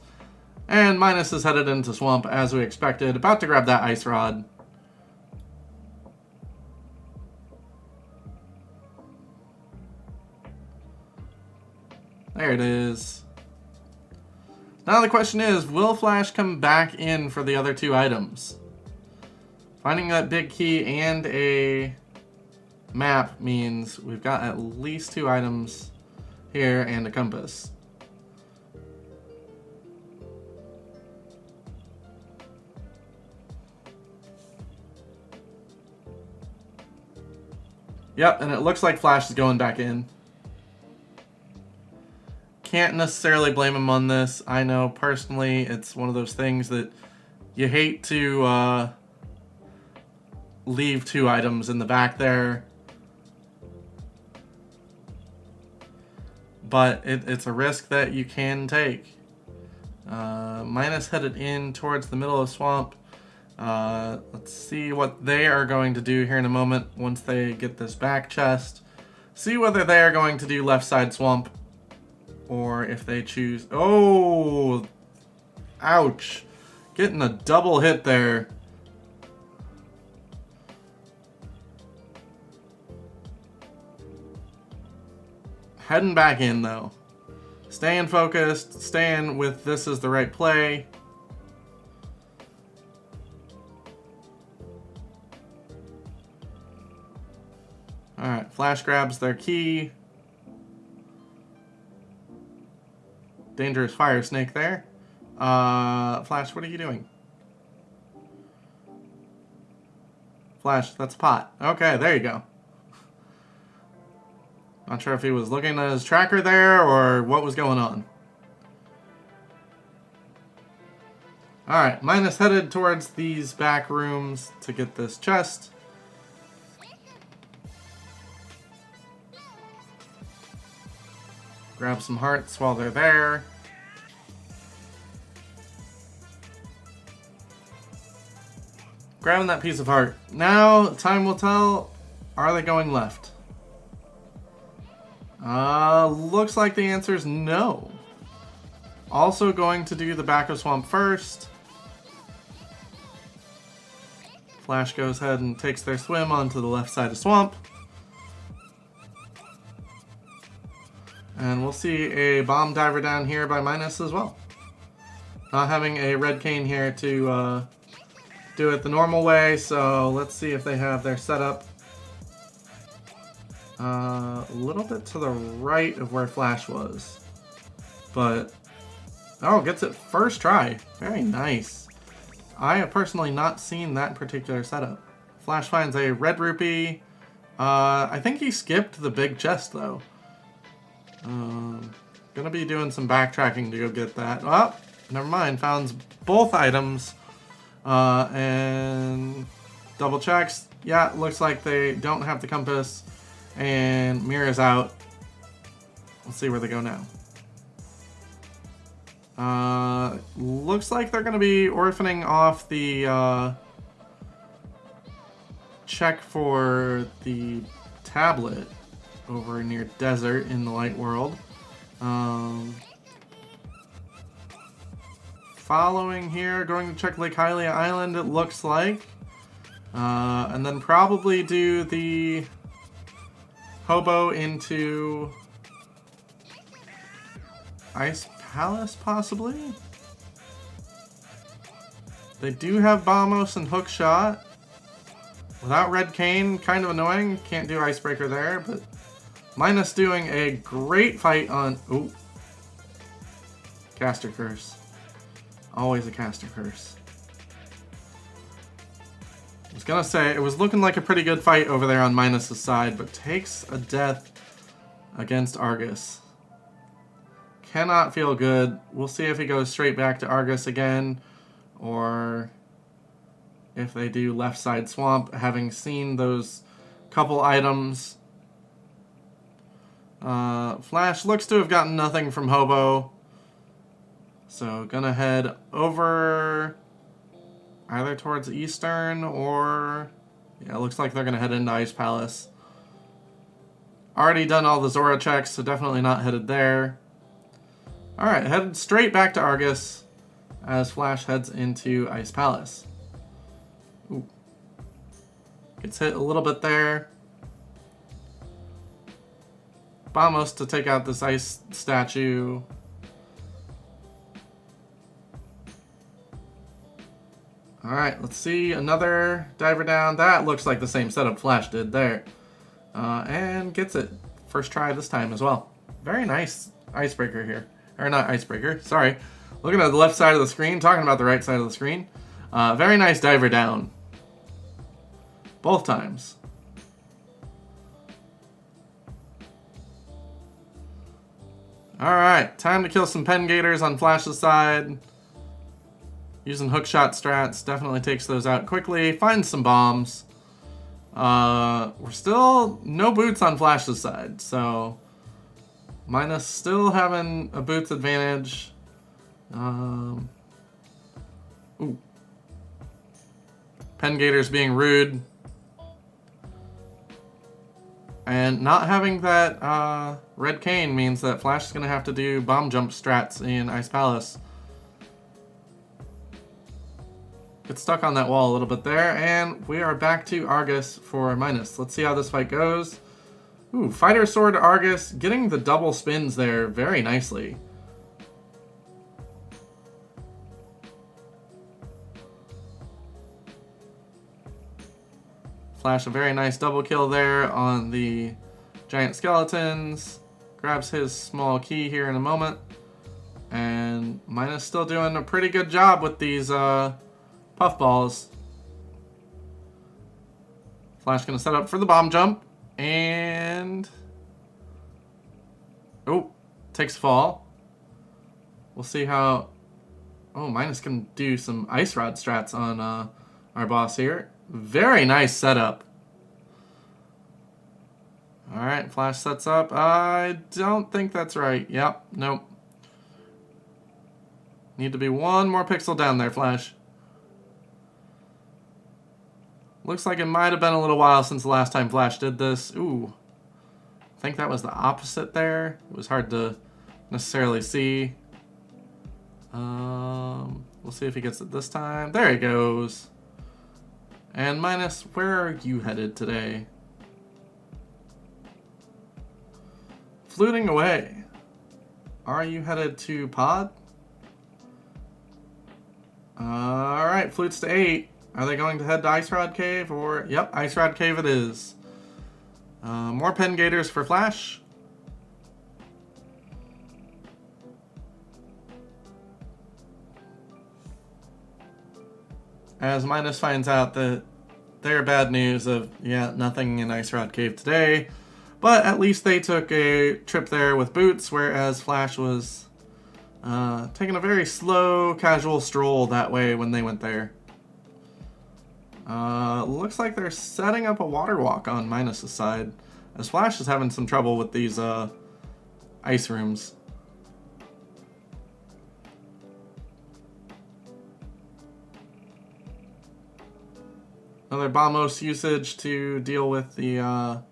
And Minus is headed into Swamp as we expected, about to grab that ice rod. There it is. Now the question is, will Flash come back in for the other two items? Finding that big key and a map means we've got at least two items here and a compass. Yep, and it looks like Flash is going back in. Can't necessarily blame him on this. I know personally it's one of those things that you hate to leave two items in the back there. But it's a risk that you can take. Minus headed in towards the middle of Swamp. Let's see what they are going to do here in a moment once they get this back chest. See whether they are going to do left side Swamp or if they choose... Oh! Ouch! Getting a double hit there. Heading back in though. Staying focused, staying with this is the right play. Alright, Flash grabs their key. Dangerous fire snake there. Flash, what are you doing? Flash, that's a pot. Okay, there you go. Not sure if he was looking at his tracker there or what was going on. Alright, Minus headed towards these back rooms to get this chest. Grab some hearts while they're there. Grabbing that piece of heart. Now, time will tell. Are they going left? Looks like the answer is no. Also going to do the back of Swamp first. Flash goes ahead and takes their swim onto the left side of Swamp. And we'll see a bomb diver down here by Minus as well. Not having a red cane here to do it the normal way, so let's see if they have their setup a little bit to the right of where Flash was. But, oh, gets it first try. Very nice. I have personally not seen that particular setup. Flash finds a red rupee. I think he skipped the big chest though. Gonna be doing some backtracking to go get that. Oh, never mind. Found both items. And double checks. Yeah, looks like they don't have the compass. And mirrors out. Let's see where they go now. Looks like they're gonna be orphaning off the check for the tablet over near Desert in the Light World. Following here, going to check Lake Hylia Island, it looks like. And then probably do the hobo into Ice Palace, possibly? They do have Bombos and Hookshot. Without Red Cane, kind of annoying. Can't do Icebreaker there, but Minus doing a great fight on... Ooh. Caster Curse. Always a Caster Curse. I was gonna say, it was looking like a pretty good fight over there on Minus's side, but takes a death against Argus. Cannot feel good. We'll see if he goes straight back to Argus again, or if they do left side swamp, having seen those couple items. Flash looks to have gotten nothing from Hobo. So gonna head over either towards Eastern or... Yeah, it looks like they're gonna head into Ice Palace. Already done all the Zora checks, so definitely not headed there. Alright, headed straight back to Argus as Flash heads into Ice Palace. Ooh. Gets hit a little bit there. Bombos to take out this ice statue. Alright, let's see. Another diver down. That looks like the same setup Flash did there. And gets it. First try this time as well. Very nice icebreaker here. Or not icebreaker, sorry. Looking at the left side of the screen, talking about the right side of the screen. Very nice diver down. Both times. Alright, time to kill some Pen Gators on Flash's side. Using hookshot strats, definitely takes those out quickly. Finds some bombs. We're still no boots on Flash's side, so Minus still having a boots advantage. Ooh. Pen Gators being rude. And not having that red cane means that Flash is going to have to do bomb jump strats in Ice Palace. Gets stuck on that wall a little bit there, and we are back to Argus for Minus. Let's see how this fight goes. Ooh, Fighter Sword Argus, getting the double spins there very nicely. Flash a very nice double kill there on the giant skeletons. Grabs his small key here in a moment. And Minus still doing a pretty good job with these puffballs. Flash gonna set up for the bomb jump. And... oh, takes a fall. We'll see how... oh, Minus can do some Ice Rod strats on our boss here. Very nice setup. Alright, Flash sets up. I don't think that's right. Yep, nope. Need to be one more pixel down there, Flash. Looks like it might have been a little while since the last time Flash did this. Ooh. I think that was the opposite there. It was hard to necessarily see. We'll see if he gets it this time. There he goes. And Minus, where are you headed today? Fluting away. Are you headed to Pod? Alright, flutes to 8. Are they going to head to Ice Rod Cave or... yep, Ice Rod Cave it is. More Pen Gators for Flash. As Minus finds out that they're bad news of, yeah, nothing in Ice Rod Cave today. But at least they took a trip there with boots, whereas Flash was taking a very slow, casual stroll that way when they went there. Looks like they're setting up a water walk on Minus's side, as Flash is having some trouble with these ice rooms. Another Bombos usage to deal with the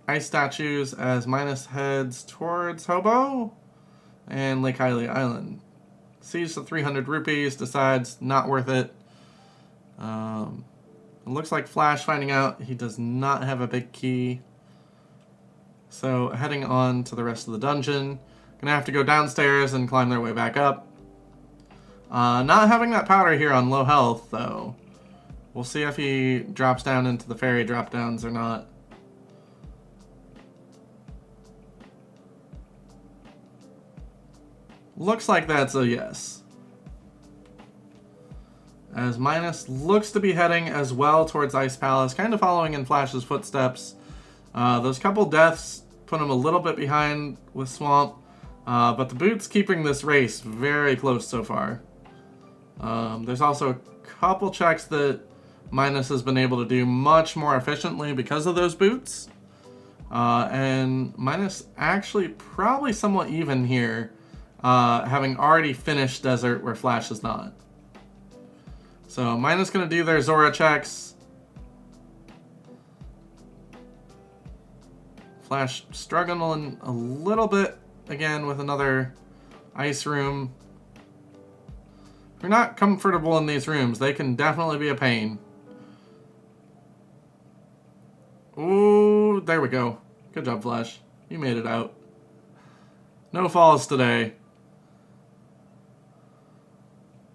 ice statues as Minus heads towards Hobo and Lake Hylia Island. Sees the 300 rupees, decides not worth it. It looks like Flash finding out he does not have a big key. So heading on to the rest of the dungeon. Gonna have to go downstairs and climb their way back up. Not having that powder here on low health, though. We'll see if he drops down into the fairy drop downs or not. Looks like that's a yes. As Minus looks to be heading as well towards Ice Palace, kind of following in Flash's footsteps. Those couple deaths put him a little bit behind with Swamp, but the Boot's keeping this race very close so far. There's also a couple checks that Minus has been able to do much more efficiently because of those Boots. And Minus actually probably somewhat even here, having already finished Desert where Flash is not. So Minus going to do their Zora checks. Flash struggling a little bit again with another ice room. If you're not comfortable in these rooms, they can definitely be a pain. Ooh, there we go. Good job, Flash. You made it out. No falls today.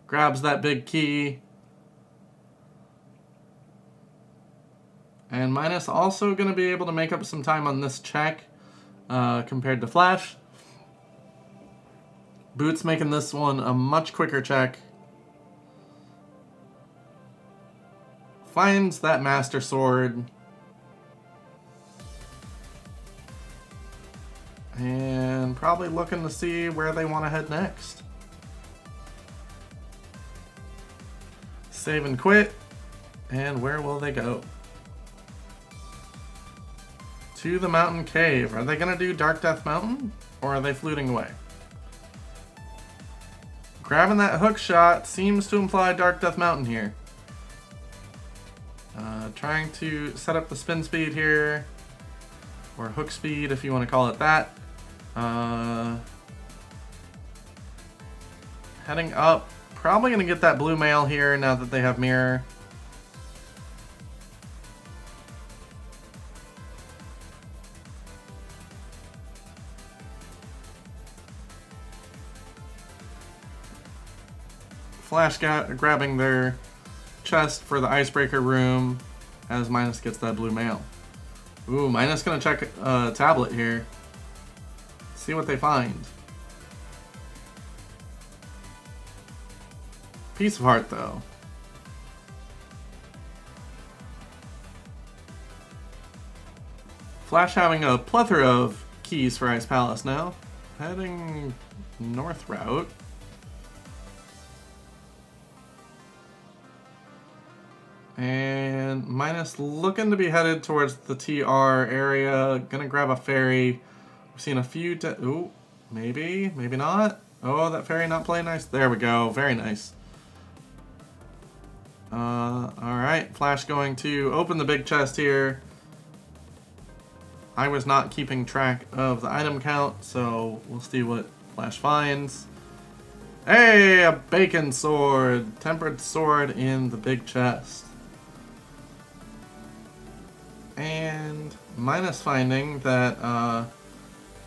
Grabs that big key. And Minus also going to be able to make up some time on this check compared to Flash. Boots making this one a much quicker check. Finds that Master Sword. And probably looking to see where they want to head next. Save and quit. And where will they go? To the mountain cave. Are they going to do Dark Death Mountain? Or are they fluting away? Grabbing that hook shot seems to imply Dark Death Mountain here. Trying to set up the spin speed here. Or hook speed if you want to call it that. Heading up. Probably going to get that blue mail here now that they have mirror. Flash grabbing their chest for the icebreaker room as Minus gets that blue mail. Ooh, Minus gonna check tablet here. See what they find. Piece of heart though. Flash having a plethora of keys for Ice Palace now. Heading north route. And Minus looking to be headed towards the TR area. Gonna grab a ferry. We've seen a few... Ooh, maybe, maybe not. Oh, that ferry not playing nice. There we go. Very nice. Alright, Flash going to open the big chest here. I was not keeping track of the item count, so we'll see what Flash finds. Hey, a bacon sword. Tempered sword in the big chest. And Minus finding that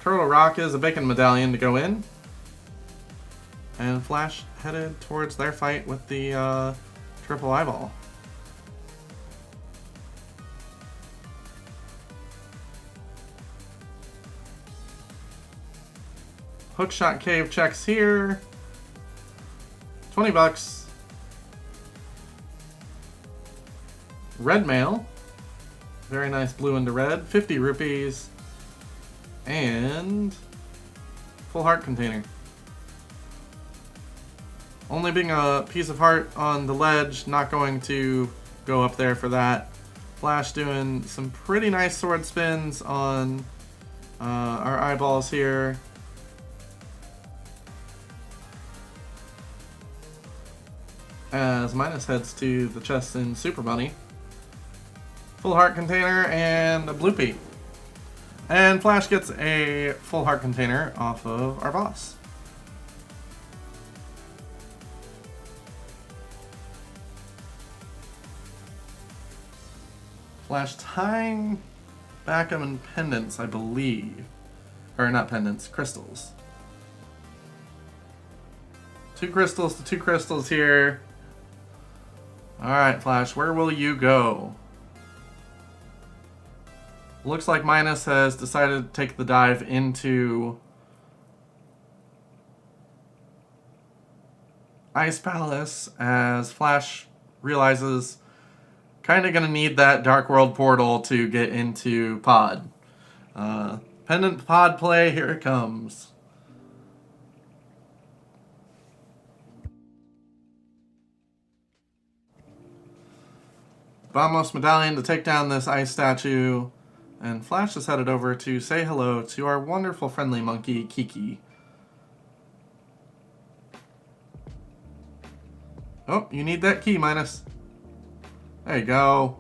Turtle Rock is a bacon medallion to go in. And Flash headed towards their fight with the triple eyeball. Hookshot Cave checks here. 20 bucks. Red mail. Very nice blue into red. 50 rupees. And full heart container. Only being a piece of heart on the ledge, not going to go up there for that. Flash doing some pretty nice sword spins on our eyeballs here. As Minus heads to the chest in Super Bunny. Full heart container and a bloopy. And Flash gets a full heart container off of our boss. Flash tying back them in pendants, I believe. Or not pendants, crystals. 2 crystals to 2 crystals here. Alright, Flash, where will you go? Looks like Minus has decided to take the dive into Ice Palace as Flash realizes kind of going to need that Dark World portal to get into Pod. Pendant Pod play, here it comes. Vamos Medallion to take down this ice statue, and Flash is headed over to say hello to our wonderful friendly monkey, Kiki. Oh, you need that key, Minus. There you go.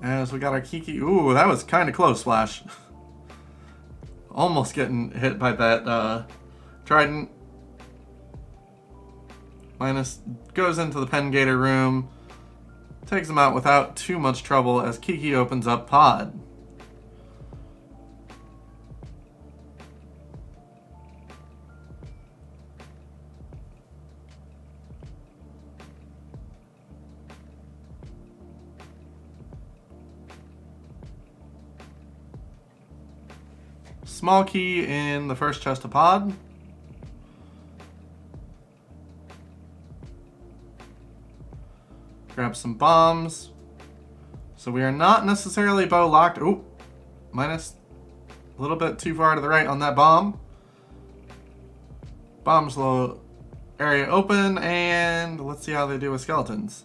As we got our Kiki. Ooh, that was kind of close, Flash. Almost getting hit by that trident. Minus goes into the Pen Gator room. Takes him out without too much trouble as Kiki opens up Pod. Small key in the first chest of Pod. Grab some bombs. So we are not necessarily bow locked. Ooh, Minus a little bit too far to the right on that bomb. Bomb's little area open, and let's see how they do with skeletons.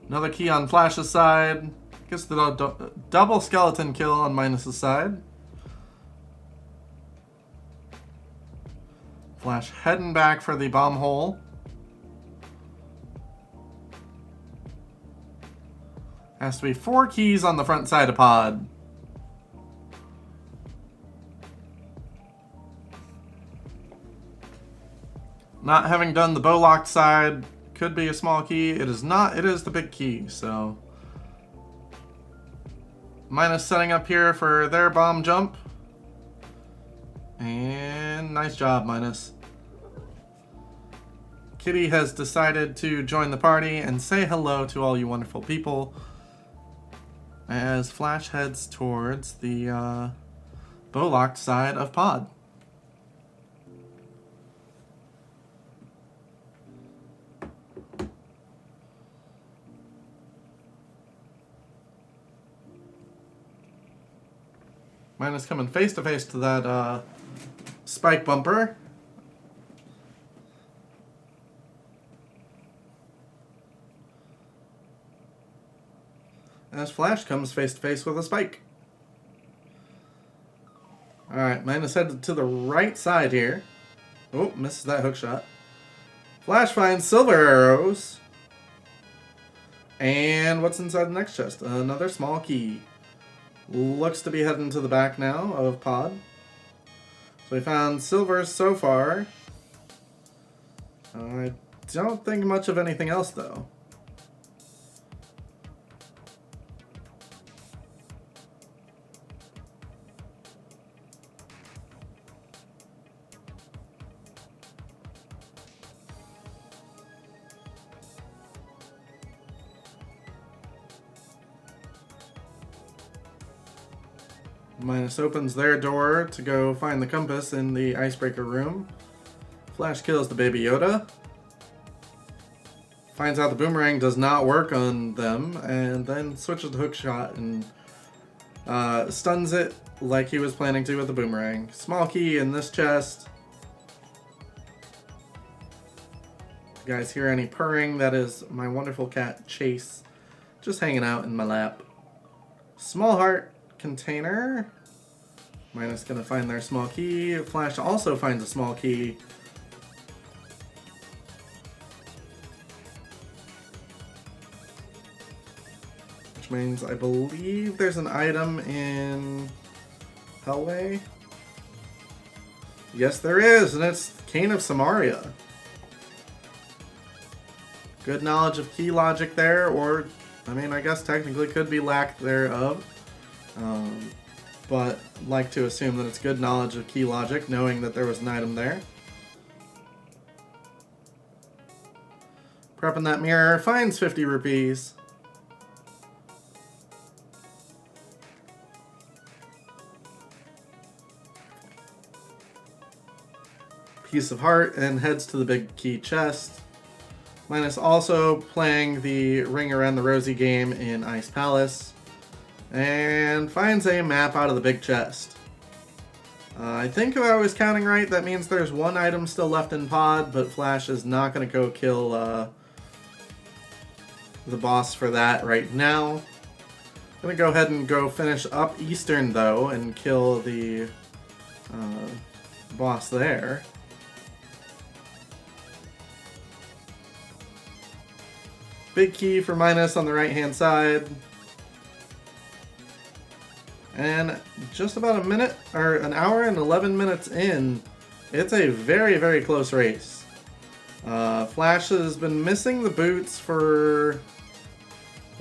Another key on Flash's side. Gets the double skeleton kill on Minus's side. Flash heading back for the bomb hole. Has to be 4 keys on the front side of Pod. Not having done the bow locked side, could be a small key. It is not, it is the big key, so. Minus setting up here for their bomb jump. And nice job, Minus. Kitty has decided to join the party and say hello to all you wonderful people as Flash heads towards the bow-locked side of Pod. Minus coming face-to-face to that spike bumper. As Flash comes face-to-face with a spike. Alright, Minus headed to the right side here. Oh, misses that hook shot. Flash finds silver arrows. And what's inside the next chest? Another small key. Looks to be heading to the back now of Pod. So we found silver so far. I don't think much of anything else, though. Minus opens their door to go find the compass in the icebreaker room. Flash kills the Baby Yoda. Finds out the boomerang does not work on them, and then switches to hook shot and stuns it like he was planning to with the boomerang. Small key in this chest. If you guys hear any purring, that is my wonderful cat Chase just hanging out in my lap. Small heart container. Minus gonna find their small key. Flash also finds a small key. Which means I believe there's an item in Hellway. Yes, there is, and it's Cane of Samaria. Good knowledge of key logic there, or, I mean, I guess technically could be lack thereof. But like to assume that it's good knowledge of key logic, knowing that there was an item there. Prepping that mirror, finds 50 rupees. piece of heart and heads to the big key chest. Minus also playing the Ring Around the Rosie game in Ice Palace, and finds a map out of the big chest. I think if I was counting right, that means there's one item still left in pod, but Flash is not going to go kill the boss for that right now. I'm going to go ahead and go finish up Eastern, though, and kill the boss there. Big key for Minus on the right-hand side. And just about a minute, or an hour and 11 minutes in, it's a very, very close race. Flash has been missing the boots for,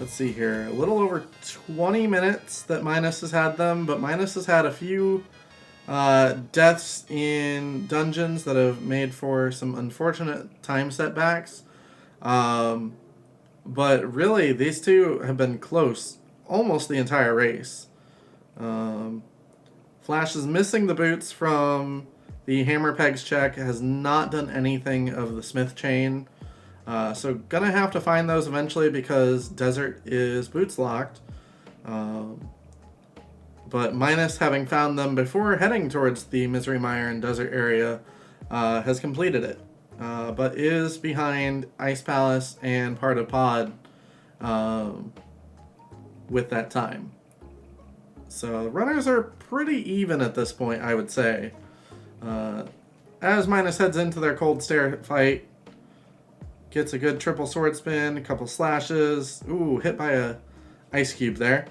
let's see here, a little over 20 minutes that Minus has had them, but Minus has had a few deaths in dungeons that have made for some unfortunate time setbacks. But really, these two have been close almost the entire race. Flash is missing the boots from the hammer pegs check, has not done anything of the smith chain, so gonna have to find those eventually because desert is boots locked. But Minus, having found them before heading towards the Misery Mire and desert area, has completed it, but is behind Ice Palace and part of pod with that time. So runners are pretty even at this point, I would say. As Minus heads into their cold stare fight, gets a good triple sword spin, a couple slashes. Ooh, hit by a ice cube there.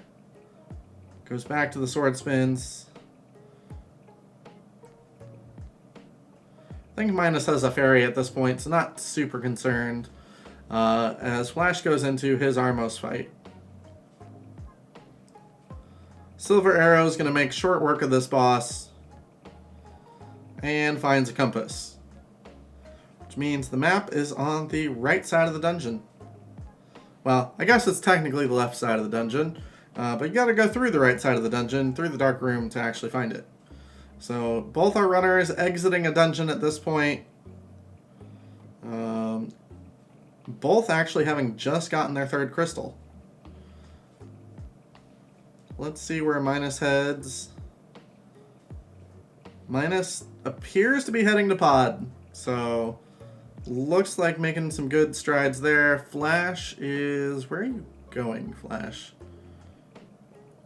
Goes back to the sword spins. I think Minus has a fairy at this point, so not super concerned. As Flash goes into his Armos fight. Silver Arrow is going to make short work of this boss and finds a compass, which means the map is on the right side of the dungeon. Well, I guess it's technically the left side of the dungeon, but you got to go through the right side of the dungeon, through the dark room to actually find it. So both our runners exiting a dungeon at this point, both actually having just gotten their third crystal. Let's see where Minus heads. Minus appears to be heading to pod, so looks like making some good strides there. Flash is... where are you going, Flash?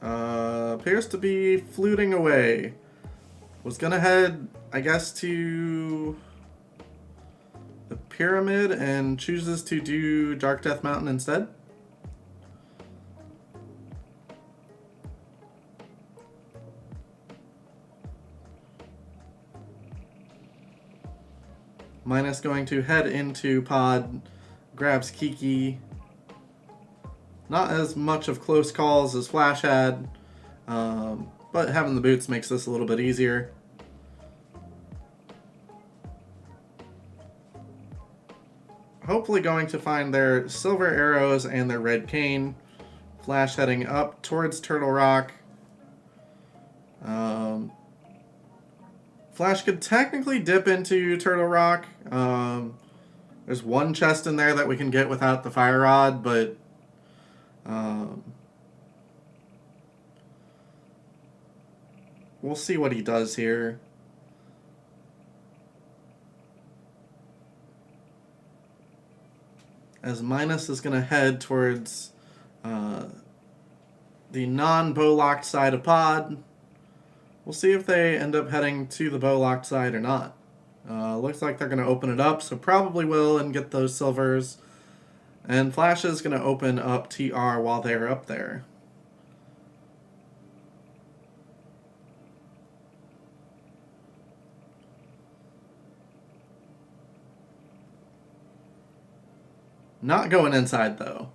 Appears to be fluting away. Was gonna head, I guess, to the pyramid and chooses to do Dark Death Mountain instead. Minus going to head into pod, grabs Kiki. Not as much of close calls as Flash had, but having the boots makes this a little bit easier. Hopefully going to find their silver arrows and their red cane. Flash heading up towards Turtle Rock. Flash could technically dip into Turtle Rock. There's one chest in there that we can get without the fire rod, but we'll see what he does here. As Minus is going to head towards the non-bow-locked side of pod. We'll see if they end up heading to the bow-locked side or not. Looks like they're going to open it up, so probably will and get those silvers. And Flash is going to open up TR while they're up there. Not going inside, though.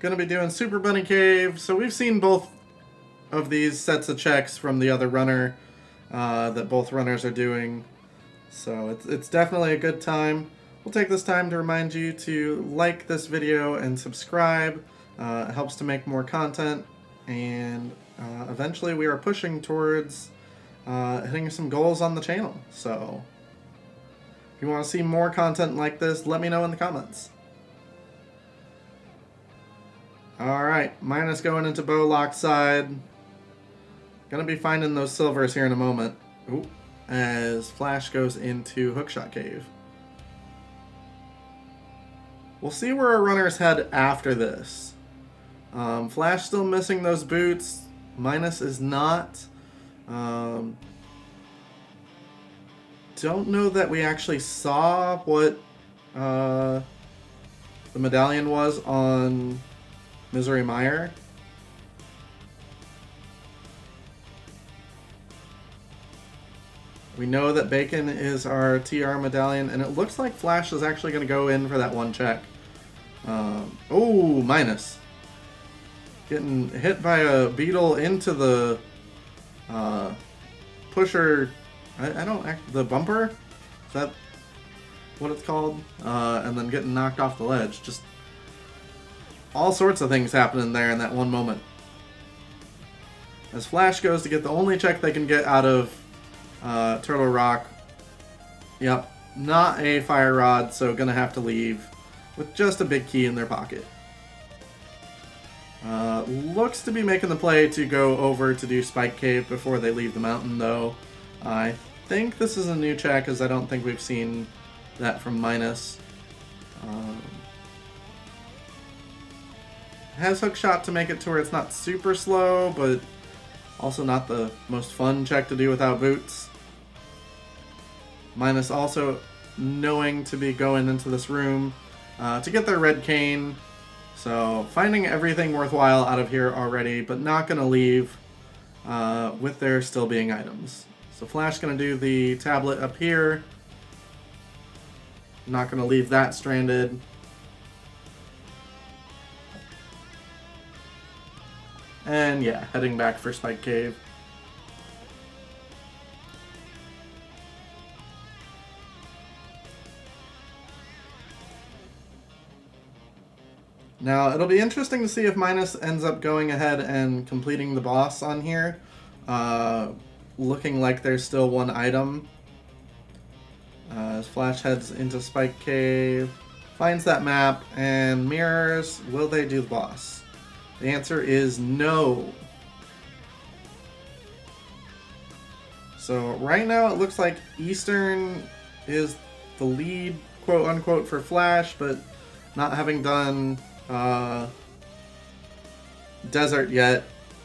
Gonna be doing Super Bunny Cave. So we've seen both of these sets of checks from the other runner that both runners are doing. So it's definitely a good time. We'll take this time to remind you to like this video and subscribe. It helps to make more content. and eventually we are pushing towards hitting some goals on the channel. So if you want to see more content like this, let me know in the comments. Alright, Minus going into Bowlock side. Gonna be finding those silvers here in a moment. Ooh, as Flash goes into Hookshot Cave. We'll see where our runners head after this. Flash still missing those boots. Minus is not. Don't know that we actually saw what the medallion was on Misery Mire. We know that Bacon is our TR medallion, and it looks like Flash is actually going to go in for that one check. Oh, Minus. Getting hit by a beetle into the pusher. I don't the bumper? Is that what it's called? And then getting knocked off the ledge. Just all sorts of things happening there in that one moment. As Flash goes to get the only check they can get out of Turtle Rock. Yep, not a fire rod, so gonna have to leave with just a big key in their pocket. Looks to be making the play to go over to do Spike Cave before they leave the mountain, though. I think this is a new check, as I don't think we've seen that from Minus. Has Hookshot to make it to where it's not super slow, but also not the most fun check to do without boots. Minus also knowing to be going into this room to get their red cane. So finding everything worthwhile out of here already, but not going to leave with there still being items. So Flash going to do the tablet up here. Not going to leave that stranded. And yeah, heading back for Spike Cave. Now, it'll be interesting to see if Minus ends up going ahead and completing the boss on here. Looking like there's still one item. As Flash heads into Spike Cave, finds that map, and mirrors. Will they do the boss? The answer is no. So right now it looks like Eastern is the lead, quote unquote, for Flash, but not having done Desert yet,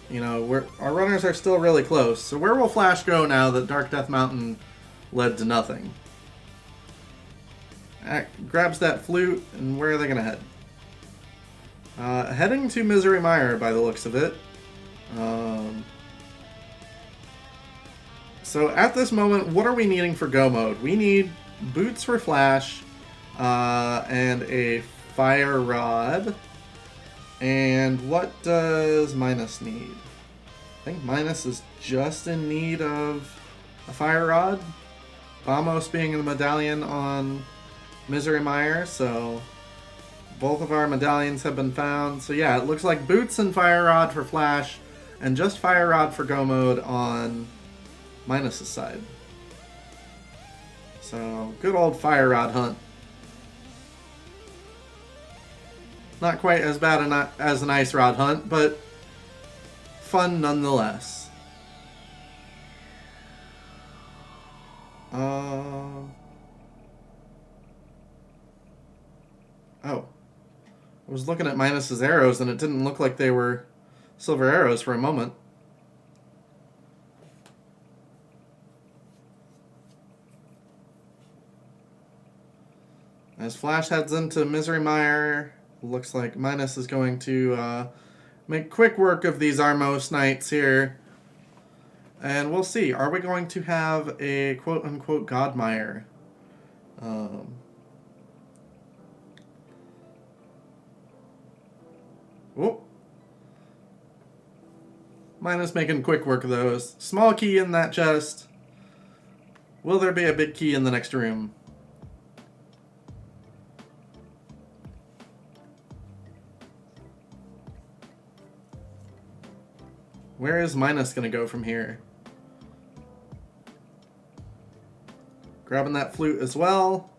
you know, our runners are still really close. So where will Flash go now that Dark Death Mountain led to nothing? Grabs that flute, and where are they going to head? Heading to Misery Mire by the looks of it. So at this moment, what are we needing for Go Mode? We need boots for Flash, and a fire rod. And what does Minus need? I think Minus is just in need of a fire rod. Vamos being in the medallion on Misery Mire, so both of our medallions have been found. So yeah, it looks like boots and fire rod for Flash, and just fire rod for Go Mode on Minus's side. So good old fire rod hunt. Not quite as bad as an ice rod hunt, but fun nonetheless. Oh. I was looking at Minus's arrows, and it didn't look like they were silver arrows for a moment. As Flash heads into Misery Mire, looks like Minus is going to make quick work of these Armos Knights here. And we'll see. Are we going to have a quote-unquote Godmire? Oh. Minus making quick work of those. Small key in that chest. Will there be a big key in the next room? Where is Minus going to go from here? Grabbing that flute as well.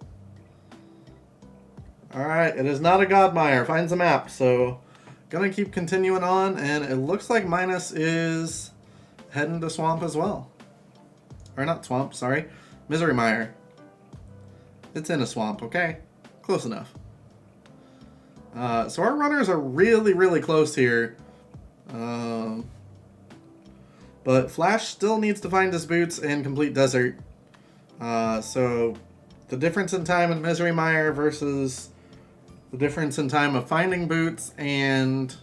Alright, it is not a Godmire. Finds a map, so gonna keep continuing on, and it looks like Minus is heading to Swamp as well. Or not Swamp, sorry. Misery Mire. It's in a swamp, okay? Close enough. So our runners are really, really close here. But Flash still needs to find his boots and complete Desert. So the difference in time in Misery Mire versus the difference in time of finding boots and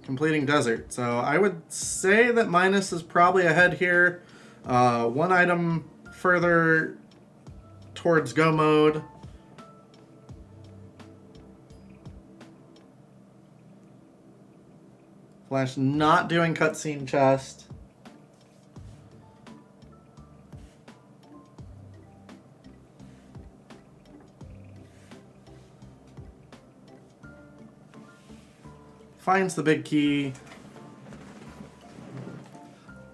completing Desert. So I would say that Minus is probably ahead here. One item further towards Go Mode. Flash not doing cutscene chest. Finds the big key.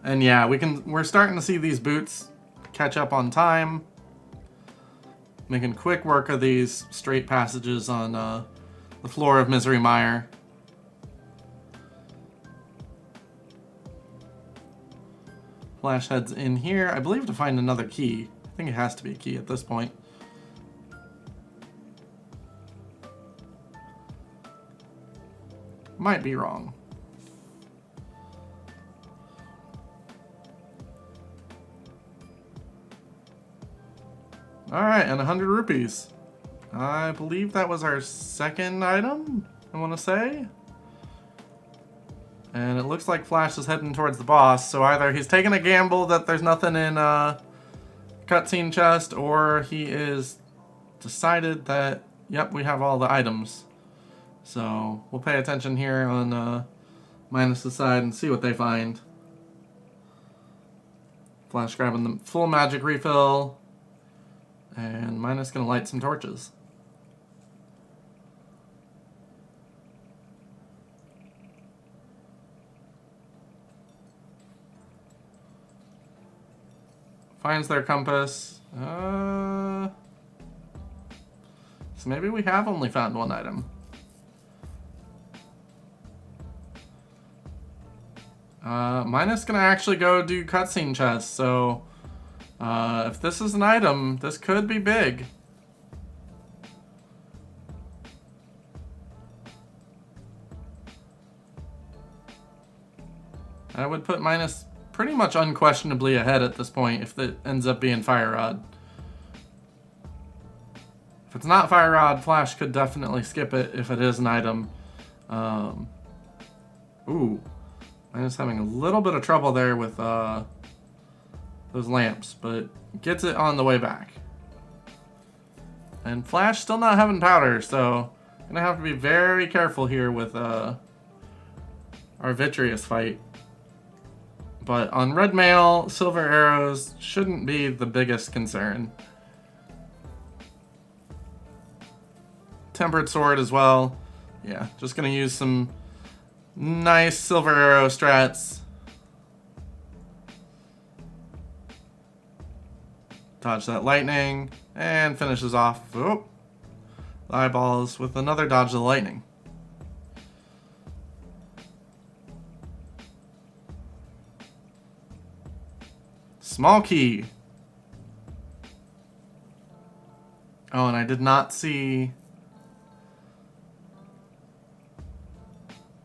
And yeah, we're starting to see these boots catch up on time. Making quick work of these straight passages on the floor of Misery Mire. Flash heads in here, I believe, to find another key. I think it has to be a key at this point. Might be wrong. Alright, and 100 rupees. I believe that was our second item, I want to say. And it looks like Flash is heading towards the boss, so either he's taking a gamble that there's nothing in cutscene chest, or he is decided that, yep, we have all the items. So we'll pay attention here on Minus' side and see what they find. Flash grabbing the full magic refill, and Minus gonna light some torches. Finds their compass. So maybe we have only found one item. Minus gonna actually go do cutscene chest, so if this is an item, this could be big. I would put Minus pretty much unquestionably ahead at this point if it ends up being Fire Rod. If it's not Fire Rod, Flash could definitely skip it if it is an item. Ooh. Minus having a little bit of trouble there with those lamps, but gets it on the way back. And Flash still not having powder, so gonna have to be very careful here with our Vitreous fight. But on red mail, silver arrows shouldn't be the biggest concern. Tempered sword as well. Yeah, just gonna use some nice silver arrow strats. Dodge that lightning, and finishes off the eyeballs with another dodge of the lightning. Small key. Oh, and I did not see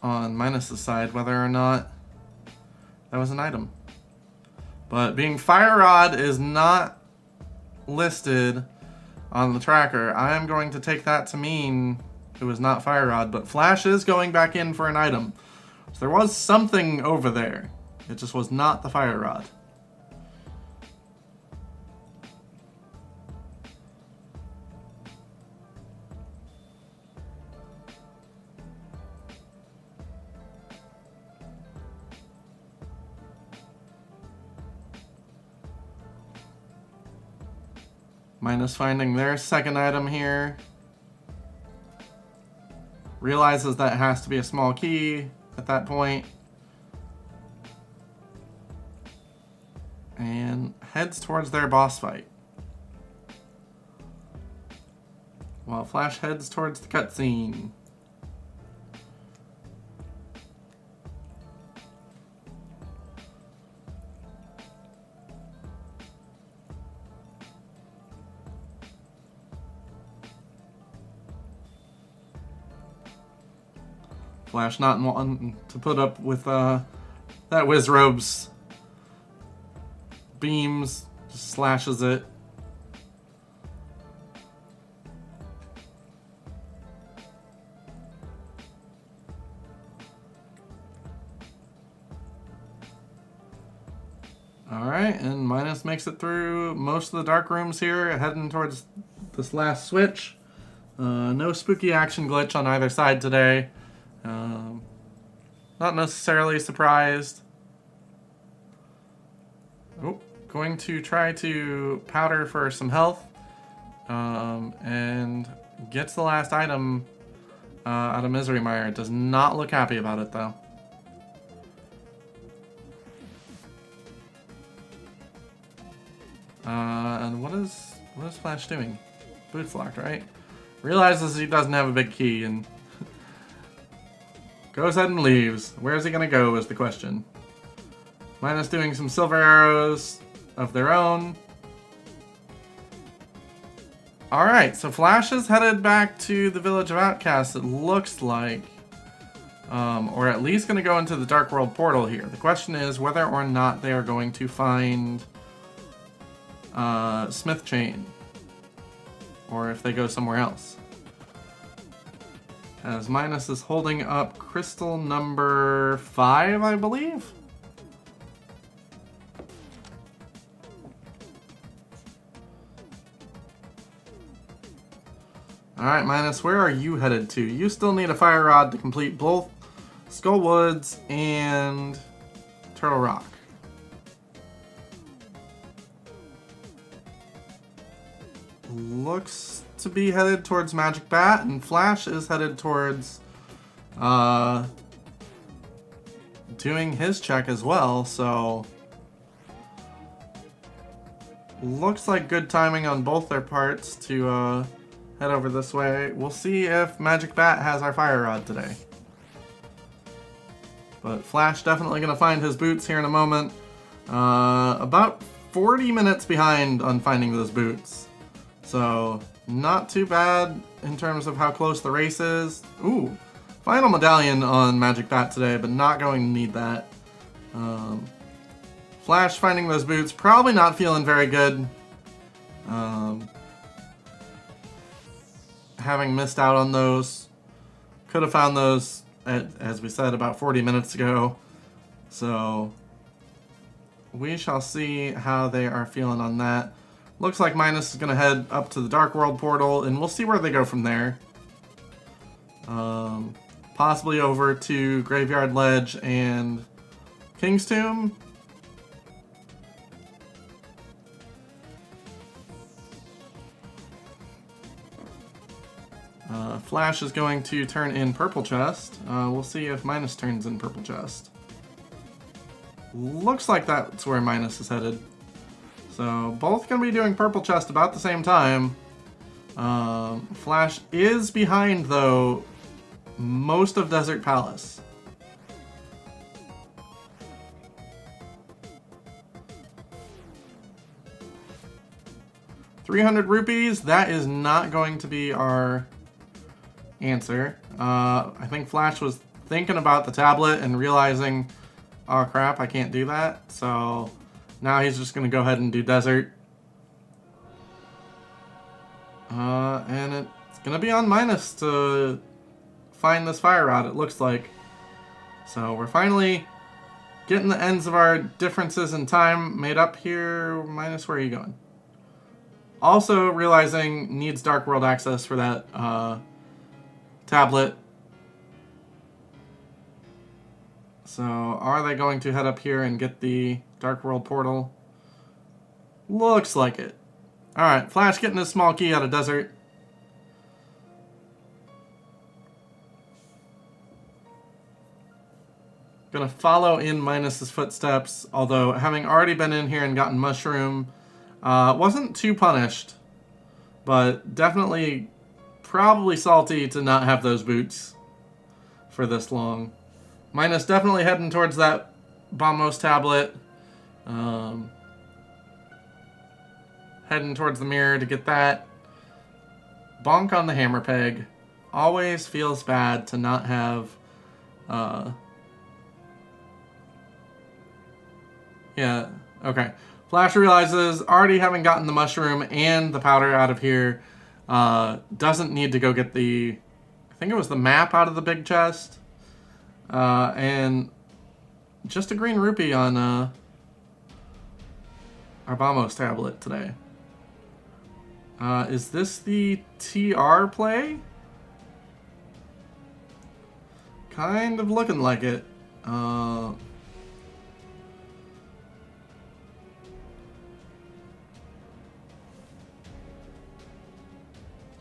on Minus' side whether or not that was an item. But being Fire Rod is not listed on the tracker, I am going to take that to mean it was not Fire Rod, but Flash is going back in for an item. So there was something over there. It just was not the Fire Rod. Minus finding their second item here. Realizes that it has to be a small key. at that point. And heads towards their boss fight. While Flash heads towards the cutscene. Flash not wanting to put up with that Wizrobe's beams, just slashes it. Alright, and Minus makes it through most of the dark rooms here, heading towards this last switch. No spooky action glitch on either side today. Not necessarily surprised. Oh, going to try to powder for some health. And gets the last item out of Misery Mire. Does not look happy about it though. And what is Flash doing? Boots locked, right? Realizes he doesn't have a big key and goes ahead and leaves. Where's he gonna go is the question. Minus doing some silver arrows of their own. Alright, so Flash is headed back to the Village of Outcasts, it looks like. Or at least gonna go into the Dark World portal here. The question is whether or not they are going to find Smith Chain. Or if they go somewhere else. As Minus is holding up crystal number 5, I believe? Alright, Minus, where are you headed to? You still need a fire rod to complete both Skull Woods and Turtle Rock. Looks to be headed towards Magic Bat, and Flash is headed towards doing his check as well, so looks like good timing on both their parts to head over this way. We'll see if Magic Bat has our fire rod today. But Flash definitely going to find his boots here in a moment. About 40 minutes behind on finding those boots. So, not too bad in terms of how close the race is. Ooh, final medallion on Magic Bat today, but not going to need that. Flash finding those boots, probably not feeling very good. Having missed out on those. Could have found those, as we said, about 40 minutes ago. So, we shall see how they are feeling on that. Looks like Minus is going to head up to the Dark World portal, and we'll see where they go from there. Possibly over to Graveyard Ledge and King's Tomb. Flash is going to turn in Purple Chest. We'll see if Minus turns in Purple Chest. Looks like that's where Minus is headed. So, both going to be doing Purple Chest about the same time. Flash is behind, though, most of Desert Palace. $300, that is not going to be our answer. I think Flash was thinking about the tablet and realizing, oh crap, I can't do that. So now he's just going to go ahead and do Desert. And it's going to be on Minus to find this fire rod, it looks like. So we're finally getting the ends of our differences in time made up here. Minus, where are you going? Also realizing needs Dark World access for that tablet. So are they going to head up here and get the Dark World portal? Looks like it. Alright, Flash getting his small key out of Desert. Gonna follow in Minus's footsteps, although having already been in here and gotten mushroom, wasn't too punished, but definitely probably salty to not have those boots for this long. Minus definitely heading towards that Bombos tablet. Heading towards the mirror to get that. Bonk on the hammer peg. Always feels bad to not have... yeah, okay. Flash realizes, already having gotten the mushroom and the powder out of here, doesn't need to go get the... I think it was the map out of the big chest. And just a green rupee on our Bombos tablet today. Is this the TR play? Kind of looking like it.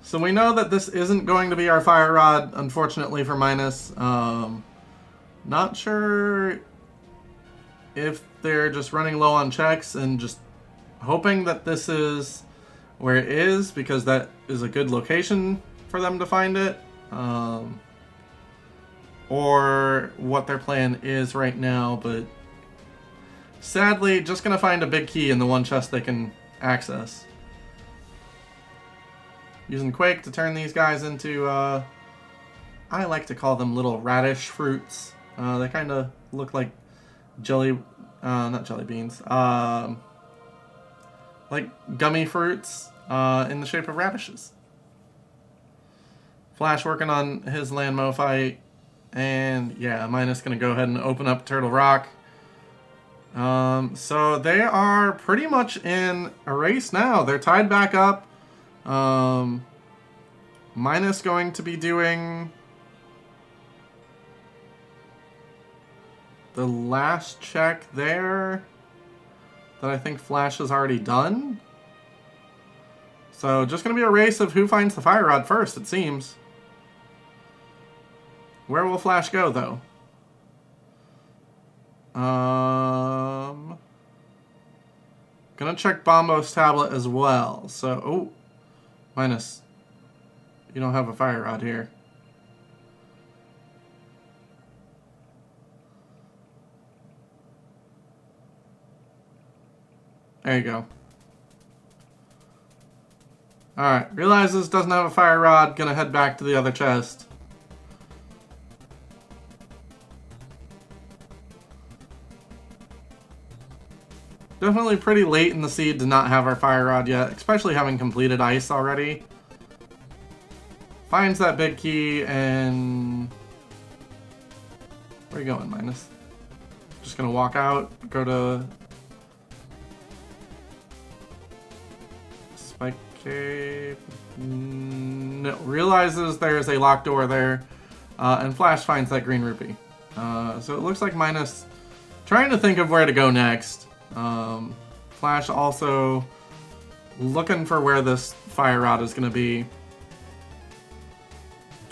So we know that this isn't going to be our fire rod, unfortunately for Minus. Not sure if they're just running low on checks and just hoping that this is where it is, because that is a good location for them to find it. Or what their plan is right now, but sadly, just gonna find a big key in the one chest they can access. Using Quake to turn these guys into, I like to call them little radish fruits. They kind of look like not jelly beans, like gummy fruits in the shape of radishes. Flash working on his Landmo fight, and yeah, Minus gonna go ahead and open up Turtle Rock. So they are pretty much in a race now. They're tied back up. Minus going to be doing the last check there that I think Flash has already done. So just going to be a race of who finds the fire rod first, it seems. Where will Flash go, though? Gonna check Bombos tablet as well. So, oh, Minus. You don't have a fire rod here. There you go. Alright, realizes doesn't have a fire rod, gonna head back to the other chest. Definitely pretty late in the seed to not have our fire rod yet, especially having completed ice already. Finds that big key and... Where are you going, Minus? Just gonna walk out, go to... Spike Cave... No, realizes there's a locked door there, and Flash finds that green rupee. So it looks like Minus trying to think of where to go next. Flash also looking for where this fire rod is going to be.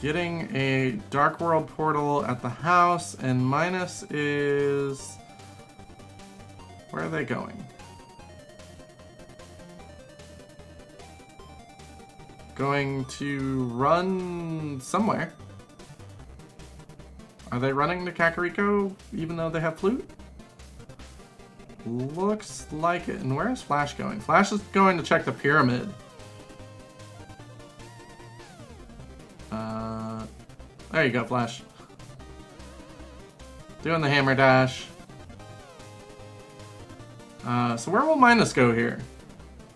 Getting a Dark World portal at the house, and Minus is... Where are they going? Going to run somewhere. Are they running to Kakariko even though they have flute? Looks like it. And where is Flash going? Flash is going to check the pyramid. There you go, Flash. Doing the hammer dash. So where will Minus go here?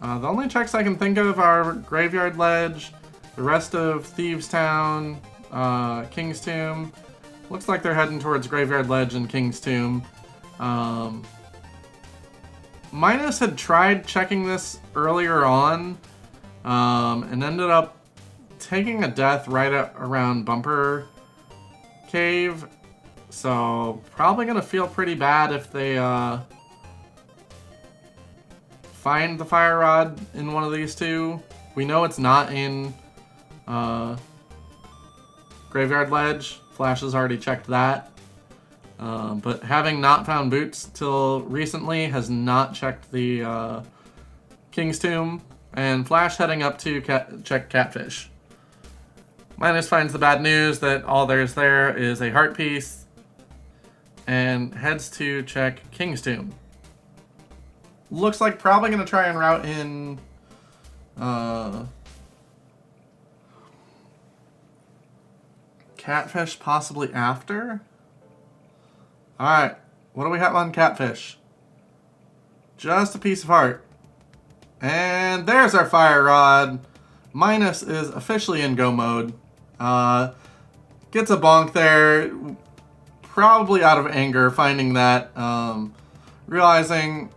The only checks I can think of are Graveyard Ledge, the rest of Thieves Town, King's Tomb. Looks like they're heading towards Graveyard Ledge and King's Tomb. Minus had tried checking this earlier on, and ended up taking a death right around Bumper Cave. So probably gonna feel pretty bad if they find the fire rod in one of these two. We know it's not in Graveyard Ledge. Flash has already checked that. But having not found boots till recently, has not checked the King's Tomb, and Flash heading up to check Catfish. Minus finds the bad news that all there's there is a heart piece, and heads to check King's Tomb. Looks like probably going to try and route in Catfish possibly after. Alright, what do we have on Catfish? Just a piece of heart. And there's our fire rod. Minus is officially in go mode. Gets a bonk there, probably out of anger, finding that, realizing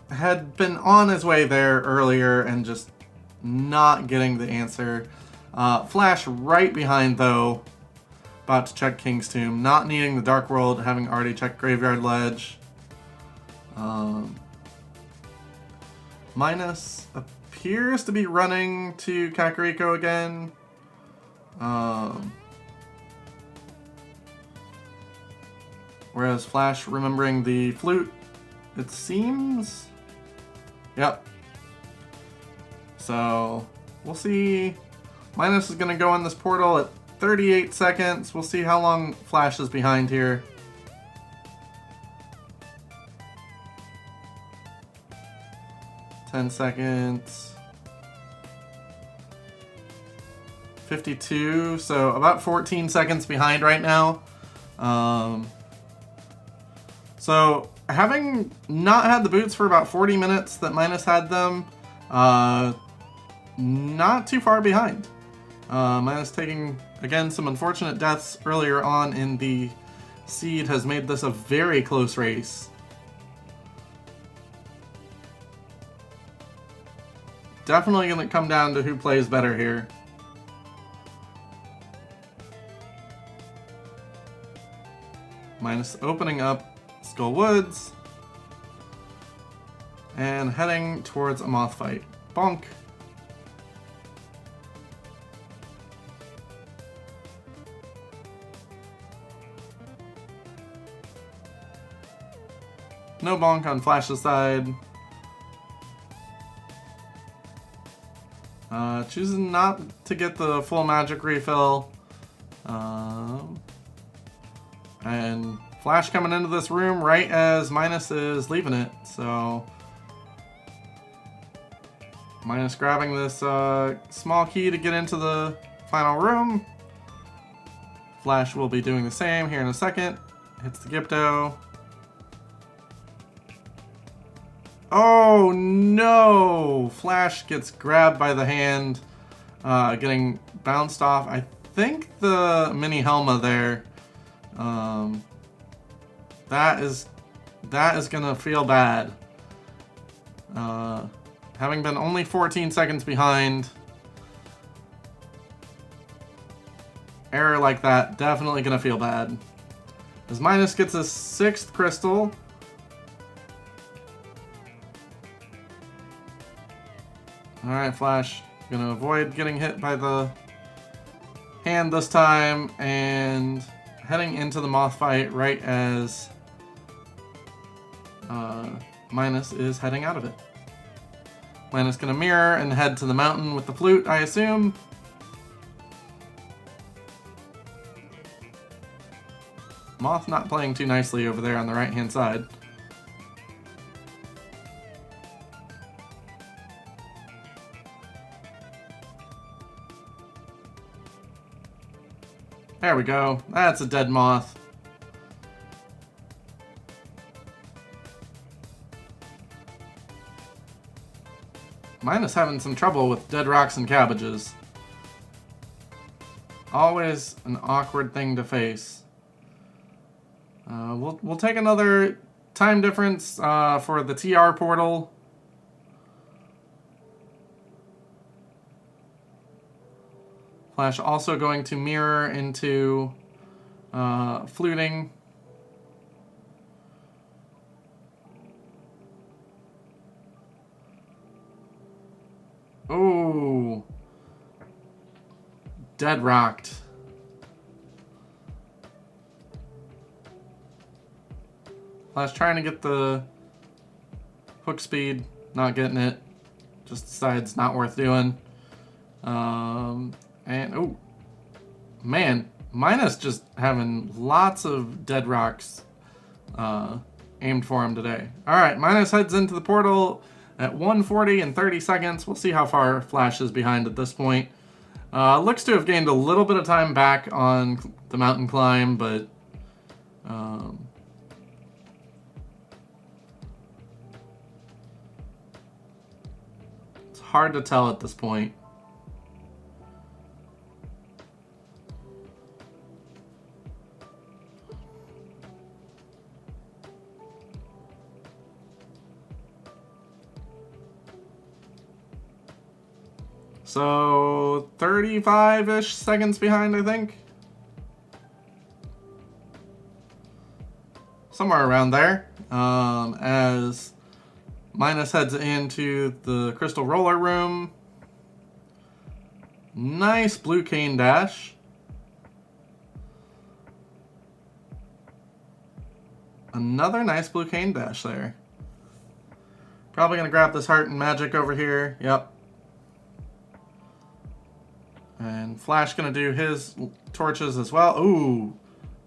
had been on his way there earlier and just not getting the answer. Flash right behind, though, about to check King's Tomb, not needing the Dark World, having already checked Graveyard Ledge. Minus appears to be running to Kakariko again. Whereas Flash remembering the flute, it seems. Yep. So we'll see. Minus is going to go on this portal at 38 seconds. We'll see how long Flash is behind here. $10. 52, so about 14 seconds behind right now. So having not had the boots for about 40 minutes that Minus had them, not too far behind. Minus taking, again, some unfortunate deaths earlier on in the seed has made this a very close race. Definitely going to come down to who plays better here. Minus opening up Skull Woods and heading towards a moth fight. Bonk. No bonk on Flash's side. Chooses not to get the full magic refill. And Flash coming into this room right as Minus is leaving it, so Minus grabbing this small key to get into the final room. Flash will be doing the same here in a second. Hits the Gypto. Oh no! Flash gets grabbed by the hand, getting bounced off. I think the mini Helma there. That is gonna feel bad. Having been only 14 seconds behind, error like that definitely gonna feel bad. As Minus gets his 6th crystal. Alright, Flash. Gonna avoid getting hit by the hand this time, and heading into the moth fight right as Minus is heading out of it. Minus gonna mirror and head to the mountain with the flute, I assume. Moth not playing too nicely over there on the right hand side. There we go. That's a dead moth. Minus having some trouble with dead rocks and cabbages. Always an awkward thing to face. We'll take another time difference for the TR portal. Flash also going to mirror into fluting. Oh, dead rocked. Flash trying to get the hook speed, not getting it. Just decides not worth doing. And, oh, man, Minus just having lots of dead rocks aimed for him today. All right, Minus heads into the portal at 1:40 and 30 seconds. We'll see how far Flash is behind at this point. Looks to have gained a little bit of time back on the mountain climb, but it's hard to tell at this point. So 35-ish seconds behind, I think. Somewhere around there. As Minus heads into the crystal roller room. Nice blue cane dash. Another nice blue cane dash there. Probably gonna grab this heart and magic over here. Yep. And Flash gonna do his torches as well. Ooh.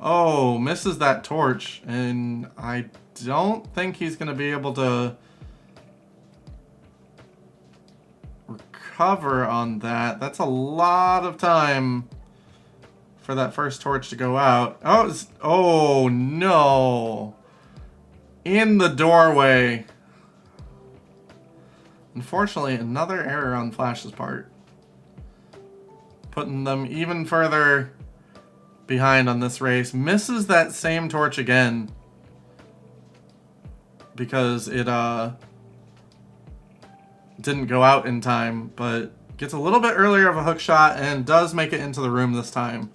Oh, misses that torch. And I don't think he's gonna be able to recover on that. That's a lot of time for that first torch to go out. Oh no. In the doorway. Unfortunately, another error on Flash's part. Putting them even further behind on this race. Misses that same torch again. Because it didn't go out in time. But gets a little bit earlier of a hook shot and does make it into the room this time.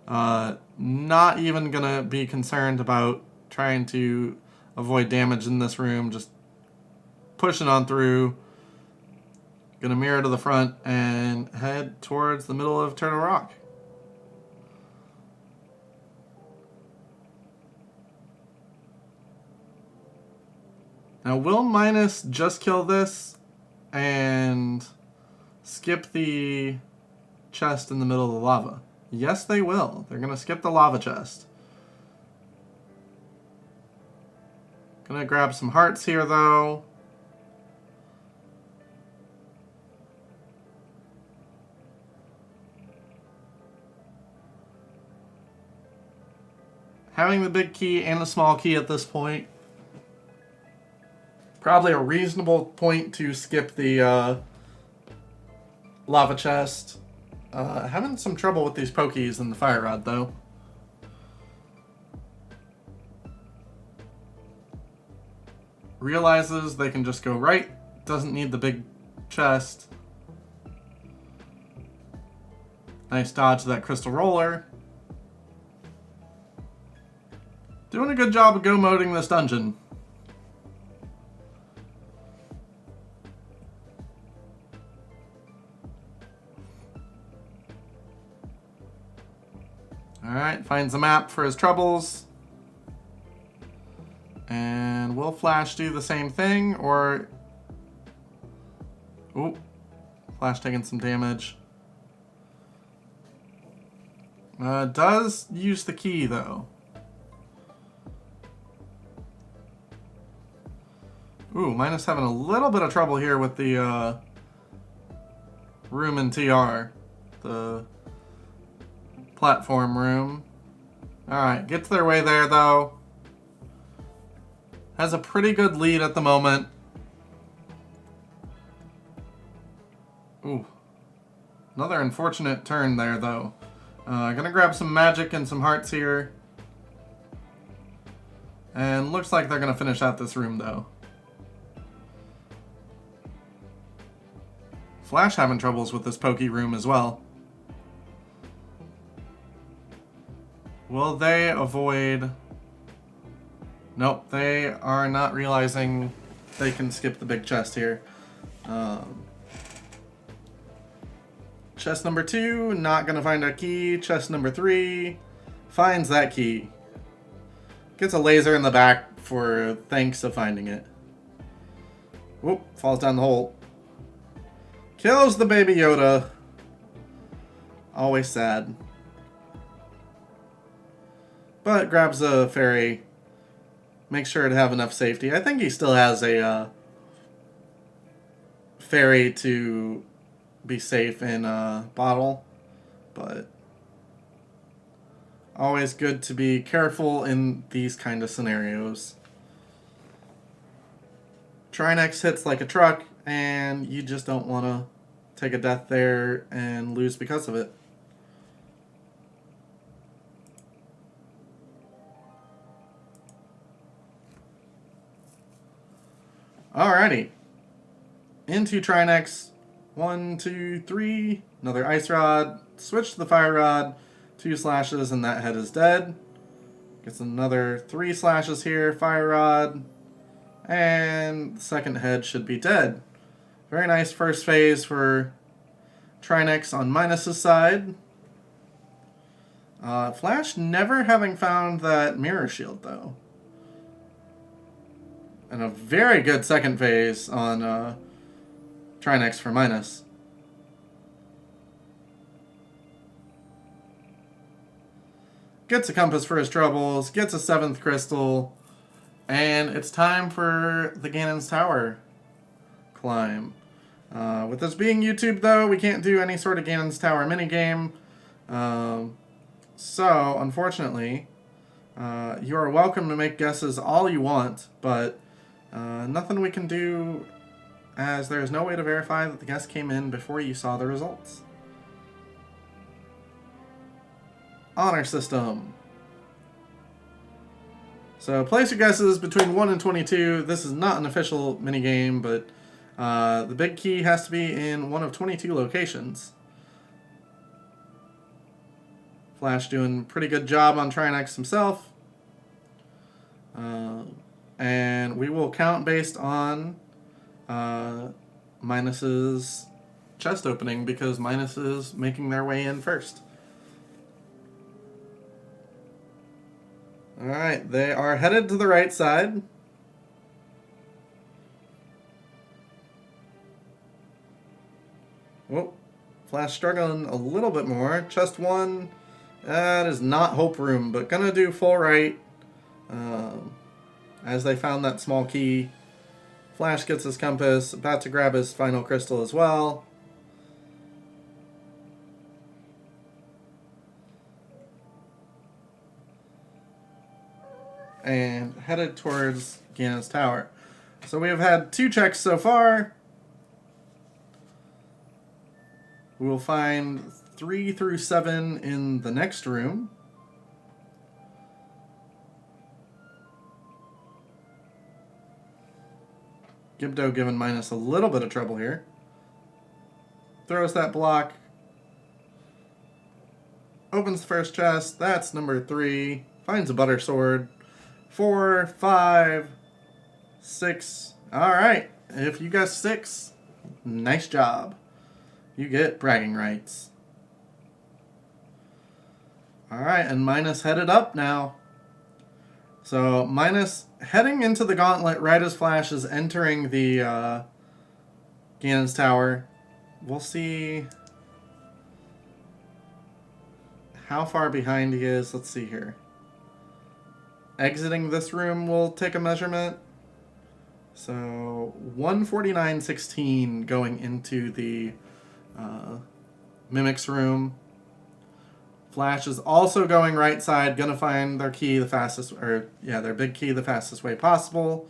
Not even gonna be concerned about trying to avoid damage in this room. Just pushing on through. Gonna mirror to the front and head towards the middle of Turtle Rock. Now, will Minus just kill this and skip the chest in the middle of the lava? Yes, they will. They're gonna skip the lava chest. Gonna grab some hearts here, though. Having the big key and the small key at this point. Probably a reasonable point to skip the lava chest. Having some trouble with these pokies and the fire rod, though. Realizes they can just go right. Doesn't need the big chest. Nice dodge of that crystal roller. Doing a good job of go-moding this dungeon. Alright, finds a map for his troubles. And will Flash do the same thing, or... Ooh, Flash taking some damage. Does use the key, though. Ooh, Minus having a little bit of trouble here with the room in TR. The platform room. Alright, gets their way there, though. Has a pretty good lead at the moment. Ooh. Another unfortunate turn there, though. Gonna grab some magic and some hearts here. And looks like they're gonna finish out this room, though. Flash having troubles with this pokey room as well. Will they avoid... Nope, they are not realizing they can skip the big chest here. Chest number 2, not gonna find a key. Chest number 3, finds that key. Gets a laser in the back for thanks of finding it. Whoop, falls down the hole. Kills the baby Yoda. Always sad. But grabs a fairy. Makes sure to have enough safety. I think he still has a fairy to be safe in a bottle. But always good to be careful in these kind of scenarios. Trinex hits like a truck, and you just don't want to take a death there and lose because of it. Alrighty. Into Trinex. 1, 2, 3. Another Ice Rod. Switch to the Fire Rod. 2 slashes, and that head is dead. Gets another 3 slashes here. Fire Rod. And the second head should be dead. Very nice first phase for Trinex on Minus's side. Flash never having found that mirror shield, though. And a very good second phase on Trinex for Minus. Gets a compass for his troubles, gets a 7th crystal, and it's time for the Ganon's Tower climb. With this being YouTube, though, we can't do any sort of Ganon's Tower minigame. So, unfortunately, you are welcome to make guesses all you want, but nothing we can do, as there is no way to verify that the guess came in before you saw the results. Honor system. So place your guesses between 1 and 22. This is not an official minigame, but the big key has to be in one of 22 locations. Flash doing a pretty good job on Trinex himself. And we will count based on Minus's chest opening, because Minus is making their way in first. Alright, they are headed to the right side. Whoa, Flash struggling a little bit more. Chest 1, that is not Hope Room, but gonna do full right. As they found that small key. Flash gets his compass, about to grab his final crystal as well. And headed towards Ganon's Tower. So we have had 2 checks so far. We will find 3 through 7 in the next room. Gibdo giving Minus a little bit of trouble here. Throws that block. Opens the first chest. That's number 3. Finds a butter sword. 4, 5, 6. Alright. If you guessed 6, nice job. You get bragging rights. Alright, and Minus headed up now. So, Minus heading into the gauntlet right as Flash is entering the Ganon's Tower. We'll see how far behind he is. Let's see here. Exiting this room will take a measurement. So, 149.16 going into the Mimic's room. Flash is also going right side, gonna find their key the fastest, or yeah, their big key the fastest way possible.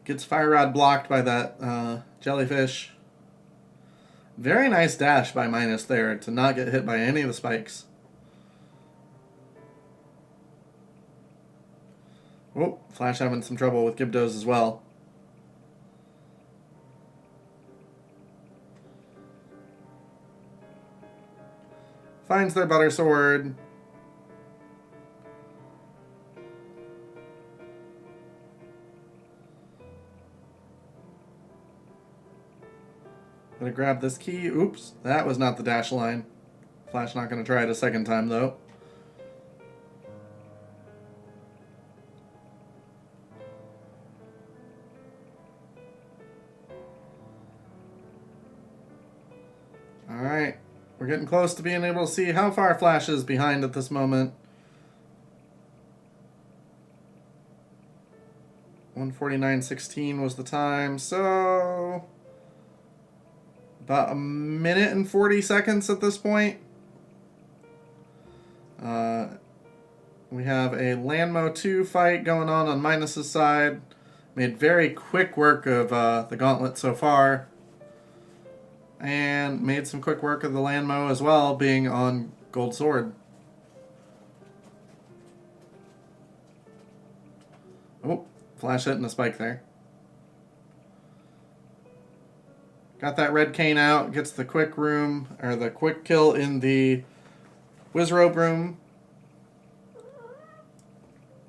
Gets Fire Rod blocked by that jellyfish. Very nice dash by Minus there to not get hit by any of the spikes. Oh, Flash having some trouble with Gibdos as well. Finds their butter sword. Gonna grab this key. Oops, that was not the dash line. Flash not gonna try it a second time though. Alright, we're getting close to being able to see how far Flash is behind at this moment. 1:49:16 was the time, so about a minute and 40 seconds at this point. We have a Landmo 2 fight going on Minus's side. Made very quick work of the gauntlet so far. And made some quick work of the Landmo as well, being on Gold Sword. Oh, Flash hitting a spike there. Got that red cane out, gets the quick room, or the quick kill in the Wizrobe room.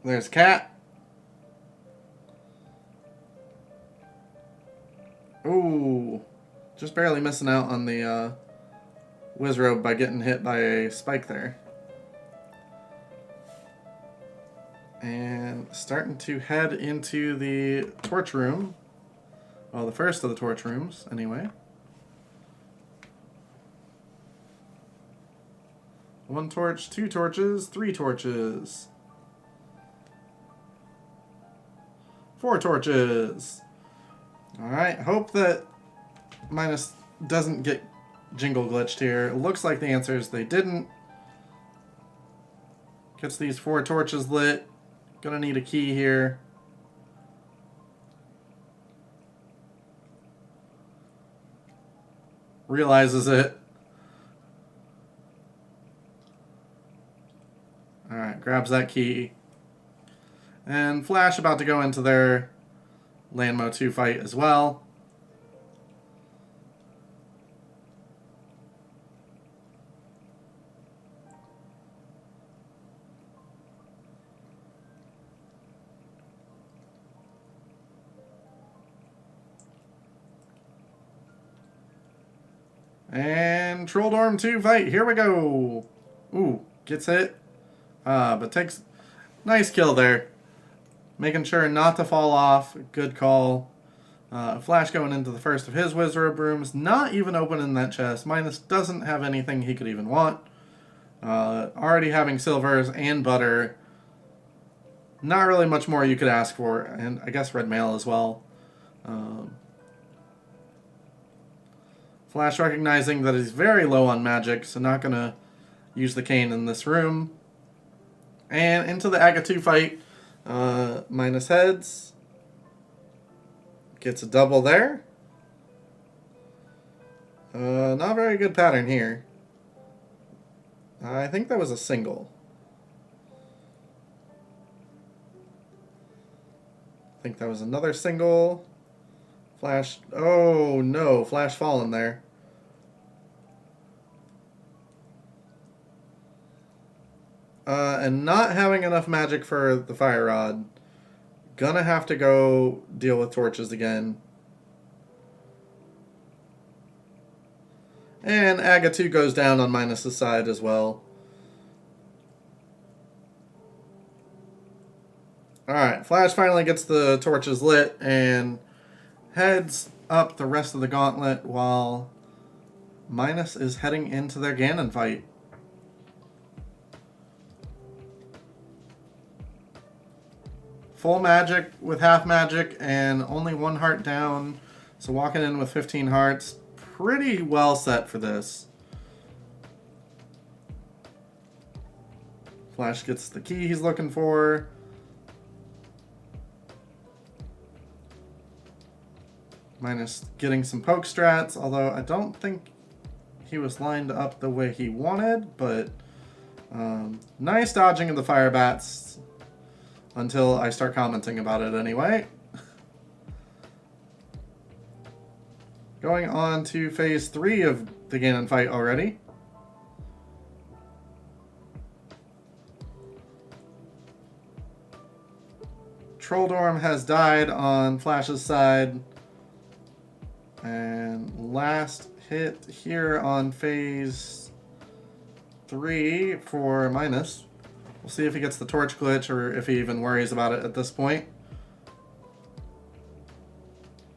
There's Cat. Ooh, just barely missing out on the Wizrobe by getting hit by a spike there. And starting to head into the torch room. Well, the first of the torch rooms, anyway. 1 torch, 2 torches, 3 torches. 4 torches. Alright, hope that Minus doesn't get jingle glitched here. It looks like the answer is they didn't. Gets these 4 torches lit. Gonna need a key here. Realizes it. Alright, grabs that key. And Flash about to go into their Landmo 2 fight as well. And Trolldorm 2 fight. Here we go. Ooh, gets hit. But takes nice kill there. Making sure not to fall off. Good call. Flash going into the first of his Wizrobe rooms. Not even opening that chest. Minus doesn't have anything he could even want. Already having silvers and butter. Not really much more you could ask for. And I guess red mail as well. Flash recognizing that he's very low on magic, so not going to use the cane in this room. And into the Aga 2 fight. Minus heads. Gets a double there. Not very good pattern here. I think that was a single. I think that was another single. Flash. Oh no, Flash falling there. And not having enough magic for the fire rod. Gonna have to go deal with torches again. And Aga 2 goes down on Minus's side as well. Alright, Flash finally gets the torches lit and heads up the rest of the gauntlet while Minus is heading into their Ganon fight. Full magic with half magic and only 1 heart down. So walking in with 15 hearts. Pretty well set for this. Flash gets the key he's looking for. Minus getting some poke strats, although I don't think he was lined up the way he wanted, but nice dodging of the fire bats until I start commenting about it anyway. Going on to phase 3 of the Ganon fight already. Trolldorm has died on Flash's side. And last hit here on phase 3 for Minus. We'll see if he gets the torch glitch or if he even worries about it at this point.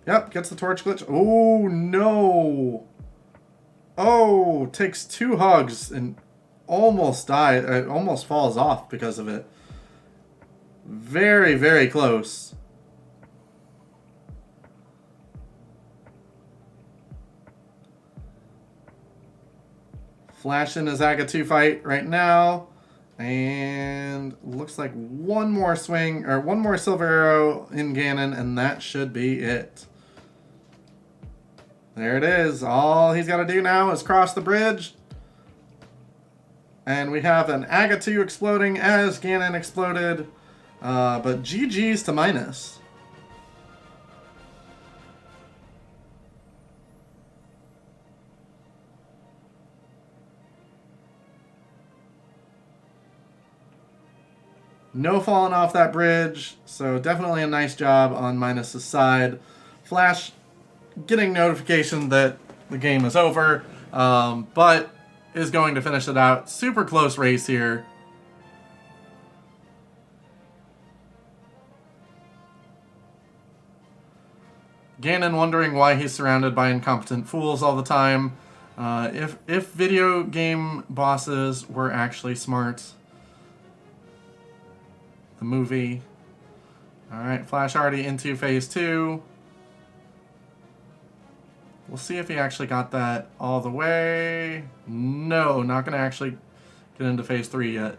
Yep, gets the torch glitch. Oh, no. Oh, takes 2 hugs and almost dies. Almost falls off because of it. Very, very close. Flash in his Aga 2 fight right now. And looks like one more swing, or one more silver arrow in Ganon, and that should be it. There it is. All he's got to do now is cross the bridge. And we have an Aga 2 exploding as Ganon exploded. But GG's to Minus. No falling off that bridge, so definitely a nice job on Minus's side. Flash getting notification that the game is over, but is going to finish it out. Super close race here. Ganon wondering why he's surrounded by incompetent fools all the time. If video game bosses were actually smart. The movie. Alright, Flash already into phase 2. We'll see if he actually got that all the way. No, not going to actually get into phase 3 yet.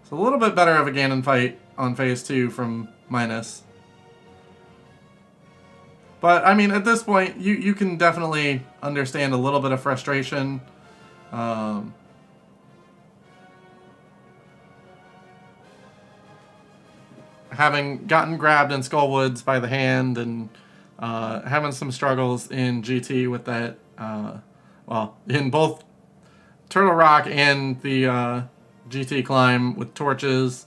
So a little bit better of a Ganon fight on phase 2 from Minus. But, I mean, at this point, you can definitely understand a little bit of frustration. Having gotten grabbed in Skullwoods by the hand and having some struggles in GT with that, well, in both Turtle Rock and the GT climb with torches.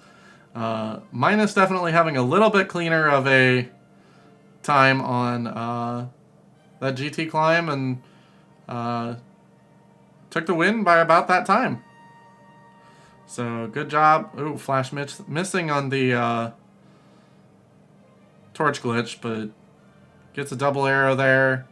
Minus definitely having a little bit cleaner of a time on that GT climb and took the win by about that time. So good job. Ooh, Flash missing on the torch glitch, but gets a double arrow there.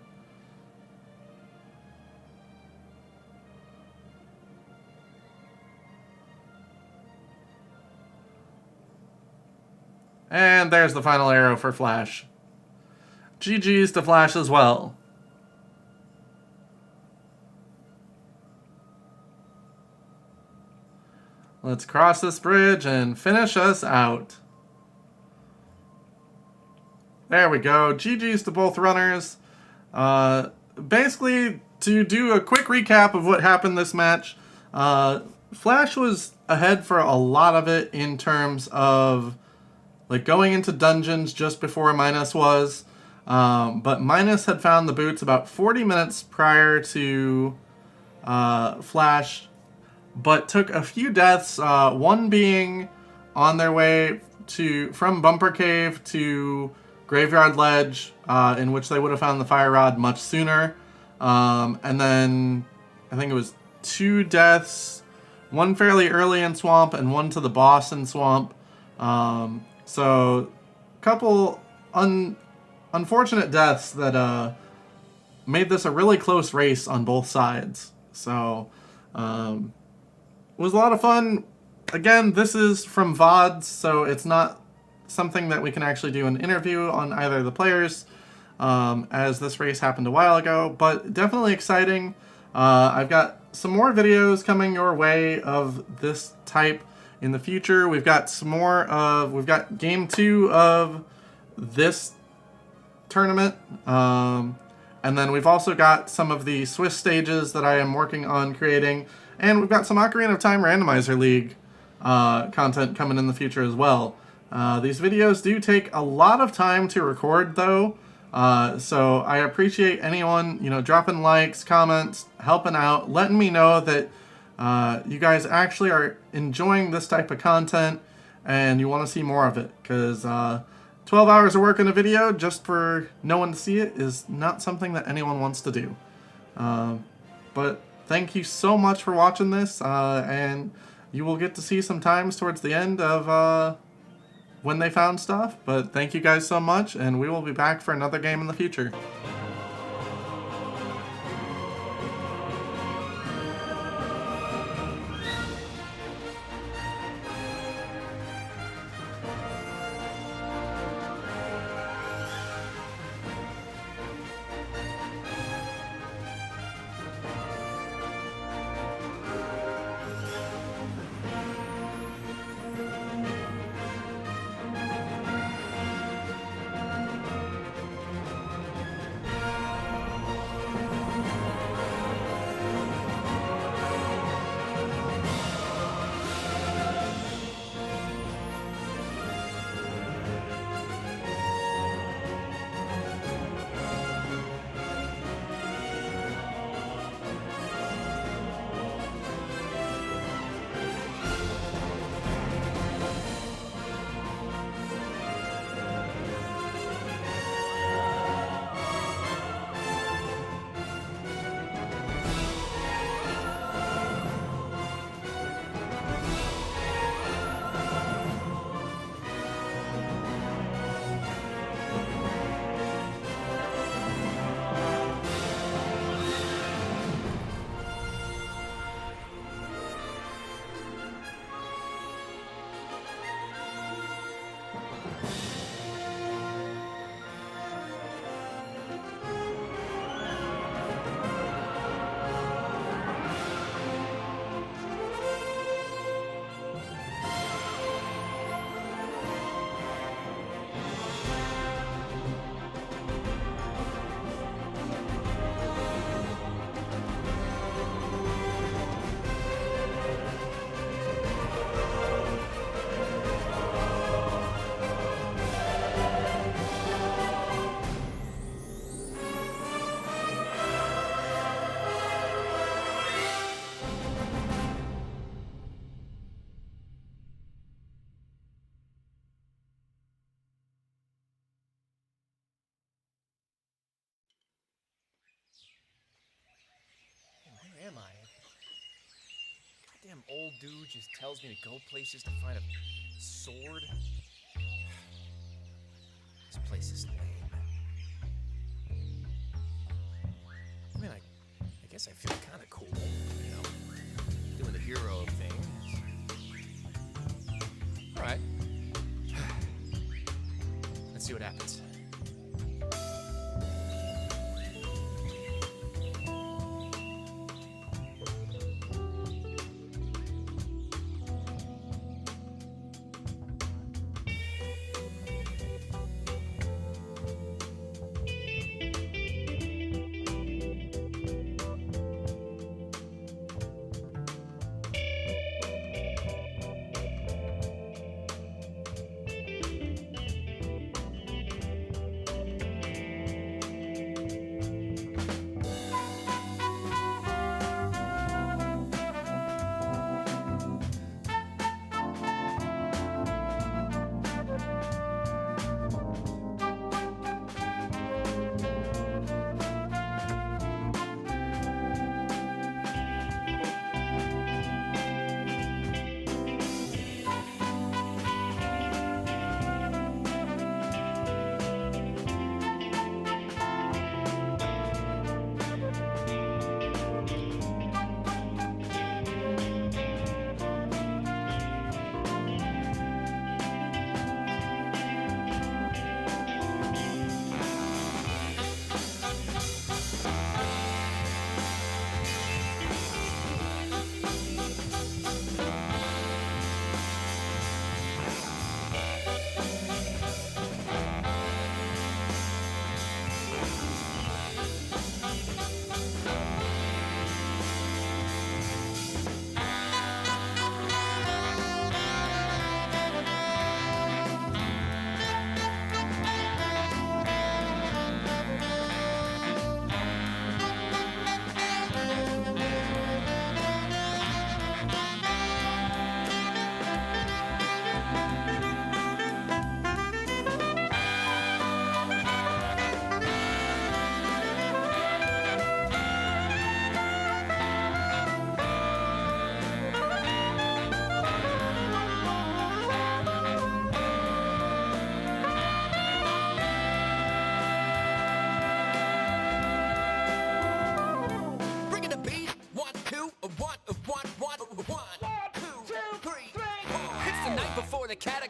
And there's the final arrow for Flash. GG's to Flash as well. Let's cross this bridge and finish us out. There we go. GG's to both runners. Basically, to do a quick recap of what happened this match, Flash was ahead for a lot of it in terms of like going into dungeons just before Minus was. But Minus had found the boots about 40 minutes prior to Flash, but took a few deaths, one being on their way from Bumper Cave to Graveyard Ledge, in which they would have found the Fire Rod much sooner. And then I think it was 2 deaths, one fairly early in Swamp and one to the boss in Swamp. So a couple unfortunate deaths that made this a really close race on both sides. So it was a lot of fun. Again, this is from VODs, so it's not something that we can actually do an interview on either of the players, as this race happened a while ago, but definitely exciting. I've got some more videos coming your way of this type in the future. We've got we've got game 2 of this tournament, and then we've also got some of the Swiss stages that I am working on creating, and we've got some Ocarina of Time Randomizer League content coming in the future as well. These videos do take a lot of time to record, though, so I appreciate anyone, dropping likes, comments, helping out, letting me know that you guys actually are enjoying this type of content and you want to see more of it, because 12 hours of work in a video just for no one to see it is not something that anyone wants to do. But thank you so much for watching this, and you will get to see some times towards the end of when they found stuff. But thank you guys so much, and we will be back for another game in the future. Where am I? Goddamn old dude just tells me to go places to find a sword. This place is lame. I mean, I guess I feel kind of cool, you know, doing the hero thing. All right. Let's see what happens.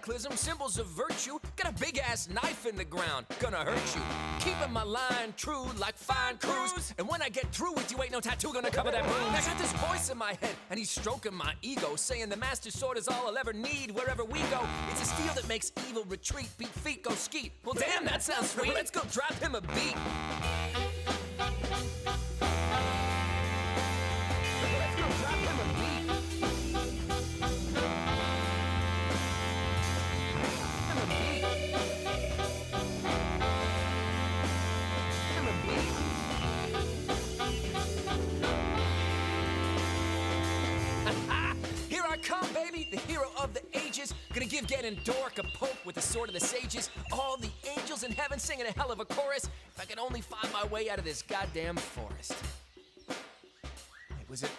cataclysm, symbols of virtue. Got a big-ass knife in the ground, gonna hurt you. Keeping my line true like fine cruise. And when I get through with you, ain't no tattoo gonna cover that bruise. I got this voice in my head, and he's stroking my ego, saying the master sword is all I'll ever need wherever we go. It's a steel that makes evil retreat, beat feet, go skeet. Well, damn, that sounds sweet. Let's go drop him a beat. Let's go drop him a beat. Him a beat. Him a beat. Here I come, baby, the hero of the ages. Gonna give getting dork a poke with the sword of the sages. All the angels in heaven singing a hell of a chorus. If I could only find my way out of this goddamn forest. Wait, was it